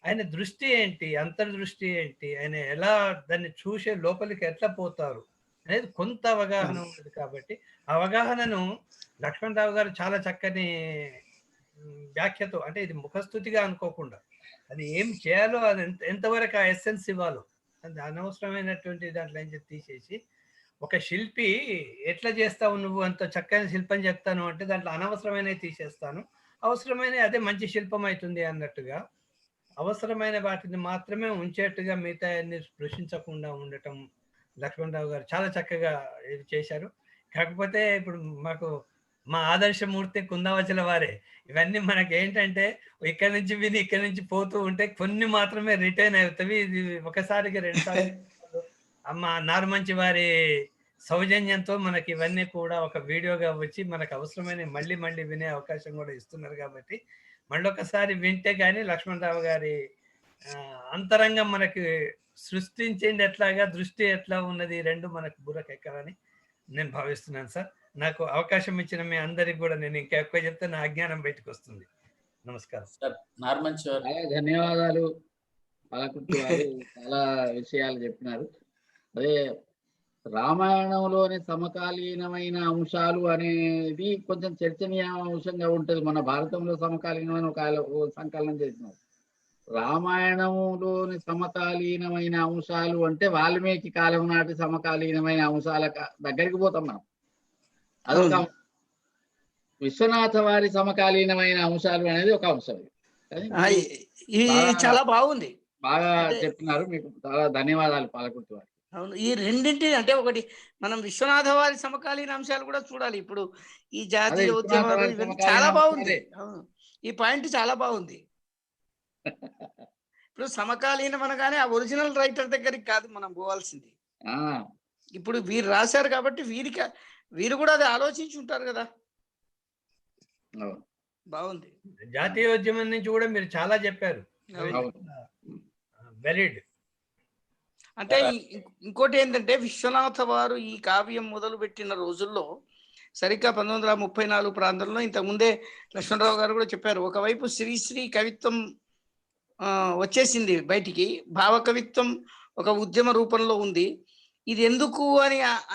ఆయన దృష్టి ఏంటి, అంతర్దృష్టి ఏంటి, ఆయన ఎలా దాన్ని చూసే లోపలికి ఎట్లా పోతారు అనేది కొంత అవగాహన ఉంటుంది. కాబట్టి అవగాహనను లక్ష్మణరావు గారు చాలా చక్కని వ్యాఖ్యతో, అంటే ఇది ముఖస్థుతిగా అనుకోకుండా అది ఏం చేయాలో, అది ఎంతవరకు ఆ ఎస్సెన్స్ ఇవ్వాలో, అది అనవసరమైనటువంటి దాంట్లో ఏం తీసేసి, ఒక శిల్పి ఎట్లా చేస్తావు నువ్వు అంత చక్కని శిల్పం చెప్తాను అంటే దాంట్లో అనవసరమైనవి తీసేస్తాను, అవసరమైన అదే మంచి శిల్పం అవుతుంది అన్నట్టుగా అవసరమైన వాటిని మాత్రమే ఉంచేట్టుగా మిగతా అన్ని స్పృశించకుండా ఉండటం లక్ష్మణరావు గారు చాలా చక్కగా ఇది చేశారు. కాకపోతే ఇప్పుడు మాకు మా ఆదర్శమూర్తి కుందావచల వారే. ఇవన్నీ మనకి ఏంటంటే ఇక్కడి నుంచి విని ఇక్కడి నుంచి పోతూ ఉంటే కొన్ని మాత్రమే రిటైన్ అవుతాయి. ఇది ఒకసారికి 2 సార్లు అమ్మ నారుమంచి వారి సౌజన్యంతో మనకి ఇవన్నీ కూడా ఒక వీడియోగా వచ్చి మనకు అవసరమైన మళ్ళీ మళ్ళీ వినే అవకాశం కూడా ఇస్తున్నారు. కాబట్టి మళ్ళొకసారి వింటే కానీ లక్ష్మణరావు గారి అంతరంగం మనకి సృష్టించేది ఎట్లాగా, దృష్టి ఎట్లా ఉన్నది, రెండు మనకు బుర్రకెక్కాలని నేను భావిస్తున్నాను. సార్, నాకు అవకాశం ఇచ్చిన మీ అందరికి కూడా నేను ఇంకా ఎక్కువ చెప్తే నా అజ్ఞానం బయటకు వస్తుంది. నమస్కారం సార్. నార్మంచి చాలా ధన్యవాదాలు పాలకుర్తి వారు, చాలా విషయాలు చెప్పినారు. అదే రామాయణంలోని సమకాలీనమైన అంశాలు అనేది కొంచెం చర్చనీయాంశంగా ఉంటుంది. మన భారతంలో సమకాలీనమైన ఒక సంకలనం చేసినారు. రామాయణంలోని సమకాలీనమైన అంశాలు అంటే వాల్మీకి కాలం నాటి సమకాలీనమైన అంశాల దగ్గరికి పోతాం మనం. అదొక విశ్వనాథ వారి సమకాలీనమైన అంశాలు అనేది ఒక అంశం ఇది. కానీ ఇది బాగా చాలా బాగుంది. బాగా అంటే చెప్పినారు, మీకు చాలా ధన్యవాదాలు పాలకుర్తి వారికి. అవును, ఈ రెండింటి అంటే ఒకటి మనం విశ్వనాథ వారి సమకాలీన అంశాలు కూడా చూడాలి. ఇప్పుడు ఈ అదే జాతీయ విశ్వనాథ ఉద్యమాలు వారి ఇవన్నీ సమకాలీన చాలా బాగుంది. అంశాలే. అవును, ఈ పాయింట్ చాలా బాగుంది. ఇప్పుడు సమకాలీనం అనగానే ఆ ఒరిజినల్ రైటర్ దగ్గరికి కాదు మనం పోవాల్సింది. ఆ, ఇప్పుడు వీరు రాశారు కాబట్టి వీరు కూడా అది ఆలోచించి ఉంటారు కదా. అవును, బాగుంది. జాతీయోద్యమం నుంచి కూడా మీరు చాలా చెప్పారు. అవును. అవును. వెరీడ్. అంటే ఇంకోటి ఏంటంటే విశ్వనాథ వారు ఈ కావ్యం మొదలు పెట్టిన రోజుల్లో సరిగ్గా 1934 ప్రాంతంలో, ఇంతకుముందే లక్ష్మణరావు గారు కూడా చెప్పారు, ఒకవైపు శ్రీశ్రీ కవిత్వం వచ్చేసింది బయటికి, భావ కవిత్వం ఒక ఉద్యమ రూపంలో ఉంది. ఇది ఎందుకు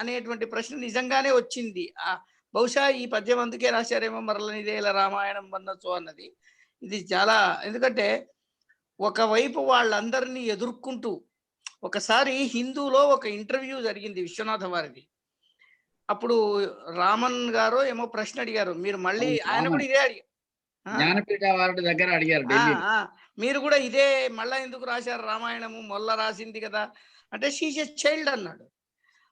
అనేటువంటి ప్రశ్న నిజంగానే వచ్చింది. బహుశా ఈ పద్యం అందుకే రాశారేమో, మరలనిదేల రామాయణం వన్నచో అన్నది. ఇది చాలా, ఎందుకంటే ఒకవైపు వాళ్ళందరినీ ఎదుర్కొంటూ, ఒకసారి హిందూలో ఒక ఇంటర్వ్యూ జరిగింది విశ్వనాథ వారిది. అప్పుడు రామన్ గారు ఏమో ప్రశ్న అడిగారు, మీరు మళ్ళీ, ఆయన కూడా ఇదే అడిగారు, జ్ఞానపీఠ వారి దగ్గర అడిగారు ఢిల్లీలో. మీరు కూడా ఇదే మళ్ళా ఎందుకు రాశారు రామాయణము, మొల్ల రాసింది కదా అంటే, షీజ్ ఎ చైల్డ్ అన్నాడు.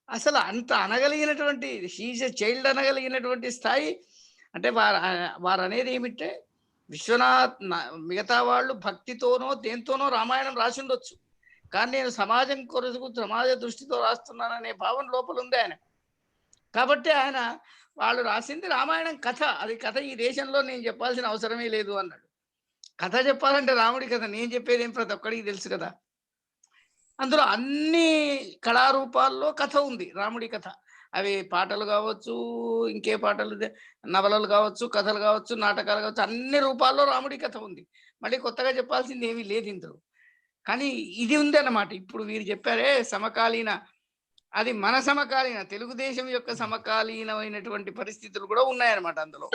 అసలు అంత అనగలిగినటువంటి, షీజ్ ఎ చైల్డ్ అనగలిగినటువంటి స్థాయి. అంటే వారు అనేది ఏమిటంటే, విశ్వనాథ్ మిగతా వాళ్ళు భక్తితోనో దేంతోనో రామాయణం రాసి ఉండొచ్చు, కానీ నేను సమాజం కొరకు సమాజ దృష్టితో రాస్తున్నాననే భావన లోపల ఉంది ఆయన. కాబట్టి ఆయన వాళ్ళు రాసింది రామాయణం కథ, అది కథ ఈ దేశంలో నేను చెప్పాల్సిన అవసరమే లేదు అన్నాడు. కథ చెప్పాలంటే రాముడి కథ, నేను చెప్పేది ఏం ప్రతి ఒక్కడికి తెలుసు కదా. అందులో అన్ని కళారూపాల్లో కథ ఉంది, రాముడి కథ. అవి పాటలు కావచ్చు, ఇంకే పాటలు, నవలలు కావచ్చు, కథలు కావచ్చు, నాటకాలు కావచ్చు, అన్ని రూపాల్లో రాముడి కథ ఉంది. మళ్ళీ కొత్తగా చెప్పాల్సింది ఏమీ లేదు ఇందులో. కానీ ఇది ఉంది అన్నమాట. ఇప్పుడు వీరు చెప్పారే సమకాలీన, అది మన సమకాలీన, తెలుగుదేశం యొక్క సమకాలీనమైనటువంటి పరిస్థితులు కూడా ఉన్నాయన్నమాట అందులో.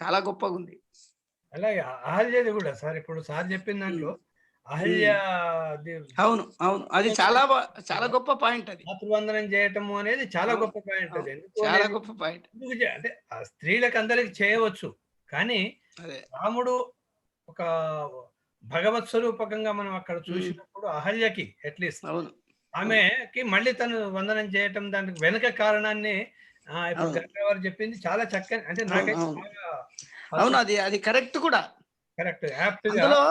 చాలా గొప్పగా ఉంది. అలాగే అహల్యది కూడా సార్, ఇప్పుడు సార్ చెప్పిన దాంట్లో అహల్య, అవును అవును, అది చాలా గొప్ప పాయింట్. అది మాతృవందనం చేయటము అనేది చాలా గొప్ప పాయింట్. అది చాలా గొప్ప పాయింట్. అంటే స్త్రీలకు అందరికి చేయవచ్చు, కానీ రాముడు ఒక భగవత్ స్వరూపకంగా మనం అక్కడ చూసినప్పుడు అహల్యకి అట్లీస్ట్ ఆమెకి మళ్ళీ తను వందనం చేయటం, దానికి వెనుక కారణాన్ని ఇప్పుడు గంగావారు చెప్పింది చాలా చక్కని, అంటే నాకైతే అవును, అది కరెక్ట్ కూడా, కరెక్ట్ యాప్ట్ గా. అందులో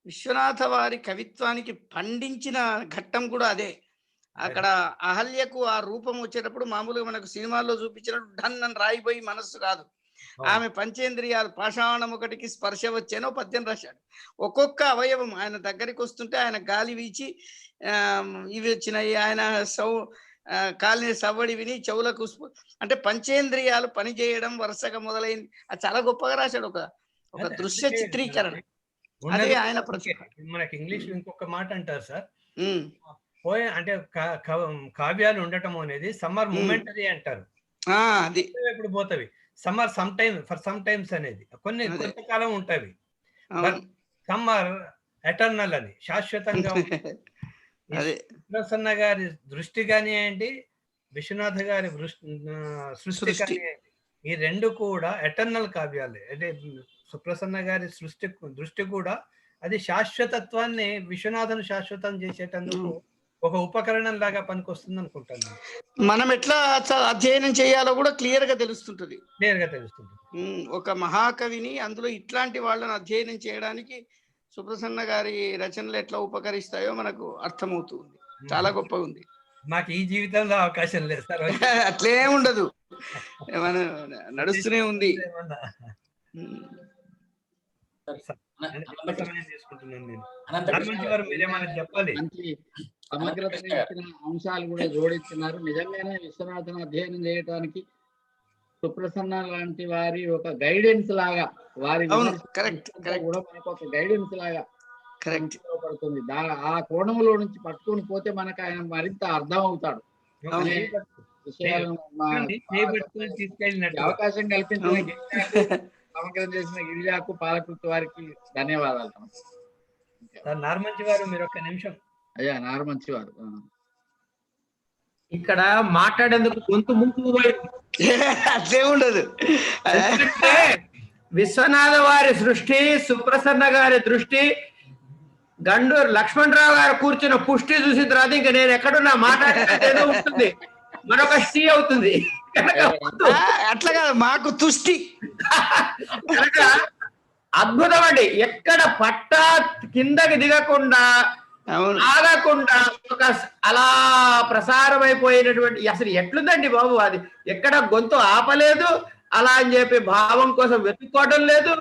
విశ్వనాథ వారి కవిత్వానికి పండించిన ఘట్టం కూడా అదే. అక్కడ అహల్యకు ఆ రూపం వచ్చేటప్పుడు మామూలుగా మనకు సినిమాల్లో చూపించినట్టు ఢన్నని రాయిపోయి మనస్సు కాదు, ఆమె పంచేంద్రియాలు పాషాణం ఒకటికి స్పర్శ వచ్చేనో పద్యం రాశాడు. ఒక్కొక్క అవయవం ఆయన దగ్గరికి వస్తుంటే ఆయన గాలి వీచి ఇవి వచ్చినాయి, ఆయన కాలిని సవ్వడి విని చెవులకు, అంటే పంచేంద్రియాలు పనిచేయడం వరుసగా మొదలైంది. అది చాలా గొప్పగా రాశాడు, ఒక దృశ్య చిత్రీకరణ. అదే ఆయన మనకి ఇంగ్లీష్ ఇంకొక మాట అంటారు సార్, అంటే కావ్యాలు ఉండటం అనేది సమ్మర్ మొమెంటరీ అంటారు. అది ఇప్పుడు పోతవి summer some time for some times అనేది కొన్ని కొంతకాలం ఉంటాయి, బట్ సమ్మర్ ఎటర్నల్ అని శాశ్వతంగా. ప్రసన్న గారి దృష్టి కానివ్వండి, విశ్వనాథ గారి సృష్టి కానివ్వండి, ఈ రెండు కూడా ఎటర్నల్ కావ్యాలే. అంటే సుప్రసన్న గారి దృష్టి కూడా అది శాశ్వతత్వాన్ని, విశ్వనాథను శాశ్వతం చేసేటందుకు ఒక ఉపకరణం లాగా పనికొస్తుంది అనుకుంటాను. మనం ఎట్లా అధ్యయనం చేయాలో కూడా క్లియర్ గా తెలుస్తుంది. ఒక మహాకవిని, అందులో ఇట్లాంటి వాళ్ళని అధ్యయనం చేయడానికి సుప్రసన్న గారి రచనలు ఎట్లా ఉపకరిస్తాయో మనకు అర్థమవుతుంది. చాలా గొప్పగా ఉంది. మాకు ఈ జీవితంలో అవకాశం లేదు సార్. అట్లే ఉండదు, మన నడుస్తూనే ఉంది. చెప్పాలి, సమగ్రత అంశాలు కూడా జోడిస్తున్నారు. నిజంగానే విశ్వనాథను అధ్యయనం చేయడానికి సుప్రసన్న లాంటి వారి ఒక గైడెన్స్ లాగా, వారి కూడా మనకు ఒక గైడెన్స్ లాగా పడుతుంది. ఆ కోణంలో నుంచి పట్టుకొని పోతే మనకు ఆయన మరింత అర్థం అవుతాడు. అవకాశం కల్పించిన సమగ్రం చేసిన గిరిజాకు పాలకుర్తి వారికి ధన్యవాదాలు. నార్మంచి వారు మీరు ఒక్క నిమిషం. అయ్యా నార్మంచి వారు ఇక్కడ మాట్లాడేందుకు గొంతు ముందుకు పోయింది. అట్లే ఉండదు. ఎందుకంటే విశ్వనాథ వారి సృష్టి, సుప్రసన్న గారి దృష్టి, గండూరు లక్ష్మణరావు గారు కూర్చున్న పుష్టి చూసిన తర్వాత ఇంకా నేను ఎక్కడున్నా మాట్లాడేదో ఉంటుంది, మరొక స్టీ అవుతుంది. అట్లా కాదు, మాకు తుష్టి. కనుక అద్భుతం అండి. ఎక్కడ పట్టా కిందకి దిగకుండా ఆగకుండా ఒక అలా ప్రసారం అయిపోయినటువంటి, అసలు ఎట్లుందండి బాబు అది, ఎక్కడ గొంతు ఆపలేదు, అలా అని చెప్పి భావం కోసం వెతుక్కోవడం లేదు,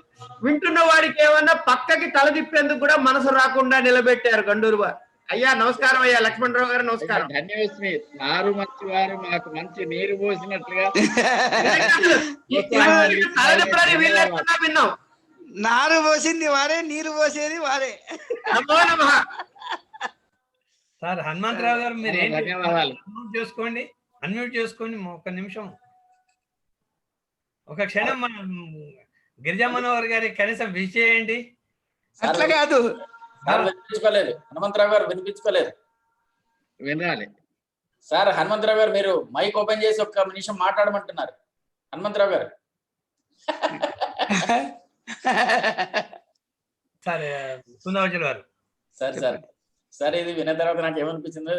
వింటున్న వాడికి ఏమన్నా పక్కకి తల తిప్పేందుకు కూడా మనసు రాకుండా నిలబెట్టారు గండూరు వారు. అయ్యా నమస్కారం. అయ్యా లక్ష్మణరావు గారు నమస్కారం. ధన్యవాదాలు. నారు మంచి వారు మాకు మంచి నీరు పోసినట్లుగా తల తిప్పడానికి వీళ్ళెక్కడా విన్నాం. నారు పోసింది వారే, నీరు పోసేది వారే. నమో నమః. సార్ హనుమంతరావు గారు మీరు ఏంటి ధన్యవాదాలు. అన్మ్యూట్ చేసుకోండి ఒక నిమిషం, ఒక క్షణం. మన గిరిజా మనోహర్ గారి కనీసం విష్ చేయండి. అట్లా కాదు, వినిపించుకోలేదు హనుమంతరావు గారు, వినిపించుకోలేదు. వినాలి సార్ హనుమంతరావు గారు మీరు మైక్ ఓపెన్ చేసి ఒక్క నిమిషం మాట్లాడమంటున్నారు. హనుమంతరావు గారు సరే సుందరవజుల వారు. సరే సరే సరే, ఇది విన్న తర్వాత నాకు ఏమనిపించింది,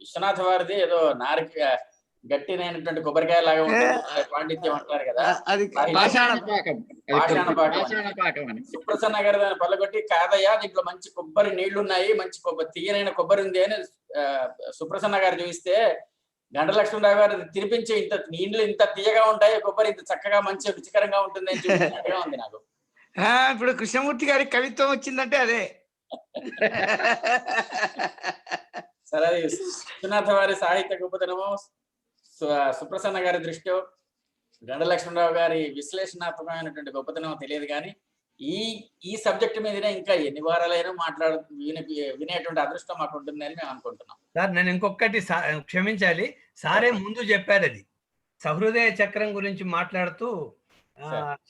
విశ్వనాథ వారిది ఏదో నారికి గట్టినైనటువంటి కొబ్బరికాయ లాగా ఉంటుంది, పాండిత్యం అంటారు కదా, అది పాషాణ పాకం అని. సుప్రసన్న గారు దాన్ని పల్లగొట్టి, కాదయ్యా దీంట్లో మంచి కొబ్బరి నీళ్లు ఉన్నాయి, మంచి తీయనైన కొబ్బరి ఉంది అని సుప్రసన్న గారు చూపిస్తే, గంట లక్ష్మణరావు గారు తినిపించి, ఇంత నీళ్లు ఇంత తీయగా ఉంటాయి, కొబ్బరి ఇంత చక్కగా మంచి రుచికరంగా ఉంటుంది అని చూపించినట్టుగా ఉంది నాకు. ఇప్పుడు కృష్ణమూర్తి గారి కవిత్వం వచ్చిందంటే అదే. సరే, అది విశ్వనాథ వారి సాహిత్య గొప్పతనమో, సుప్రసన్న గారి దృష్ట్యో, గండ లక్ష్మణరావు గారి విశ్లేషణాత్మకమైనటువంటి గొప్పతనమో తెలియదు, కానీ ఈ సబ్జెక్ట్ మీదనే ఇంకా ఎన్ని వారాలైనా వినేటువంటి అదృష్టం మాకు ఉంటుందని మేము అనుకుంటున్నాం. సార్ నేను ఇంకొకటి క్షమించాలి, సారే ముందు చెప్పారు, అది సహృదయ చక్రం గురించి మాట్లాడుతూ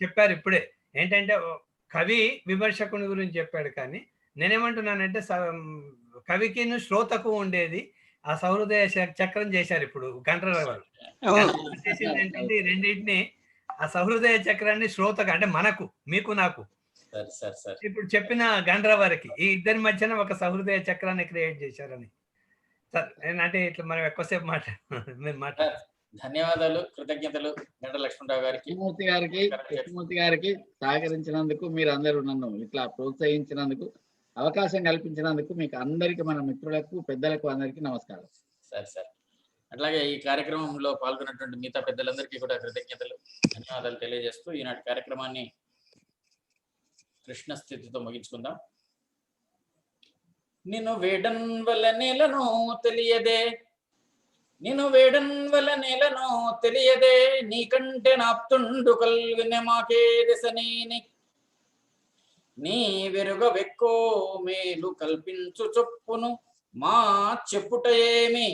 చెప్పారు ఇప్పుడే. ఏంటంటే కవి విమర్శకుని గురించి చెప్పాడు, కానీ నేనేమంటున్నానంటే కవికి శ్రోతకు ఉండేది ఆ సహృదయ చక్రం చేశారు ఇప్పుడు గంటరావు గారు. చేసింది ఏంటంటే రెండింటిని, ఆ సహృదయ చక్రాన్ని శ్రోతకు అంటే మనకు, మీకు నాకు ఇప్పుడు చెప్పిన గంటరావు వారికి, ఈ ఇద్దరి మధ్యన ఒక సహృదయ చక్రాన్ని క్రియేట్ చేశారని. సార్ అంటే ఇట్లా మనం ఎక్కువసేపు మాట్లాడారు. ధన్యవాదాలు, కృతజ్ఞతలు గంట లక్ష్మణరావు గారికి, కృష్ణమూర్తి గారికి సహకరించినందుకు, మీరు అందరూ నన్ను ఇట్లా ప్రోత్సహించినందుకు, అవకాశం కల్పించినందుకు మీకు అందరికి, మన మిత్రులకు, పెద్దలకు అందరికీ నమస్కారం. సరే సార్, అట్లాగే ఈ కార్యక్రమంలో పాల్గొన్నటువంటి మిగతా పెద్దలందరికీ కూడా కృతజ్ఞతలు, ధన్యవాదాలు తెలియజేస్తూ ఈనాటి కార్యక్రమాన్ని కృష్ణ స్థితితో ముగించుకుందాం. నిన్ను వేడన్ వల్ల నేలను తెలియదే, నిన్ను వేడన్ వల్ల నేలను తెలియదే, నీకంటే నాప్తుండు కల్వినె మాకే దశనేని, నీ వెరుగ వెక్కో మేలు కల్పించు చొప్పును మా చెప్పుట ఏమి,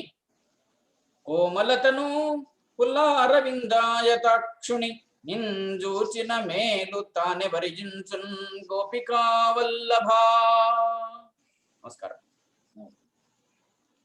కోమలతను పుల్లారవిందాయతాక్షుని నింజూచిన మేలు తానే వరిజించున్ గోపికా వల్లభా. నమస్కారం.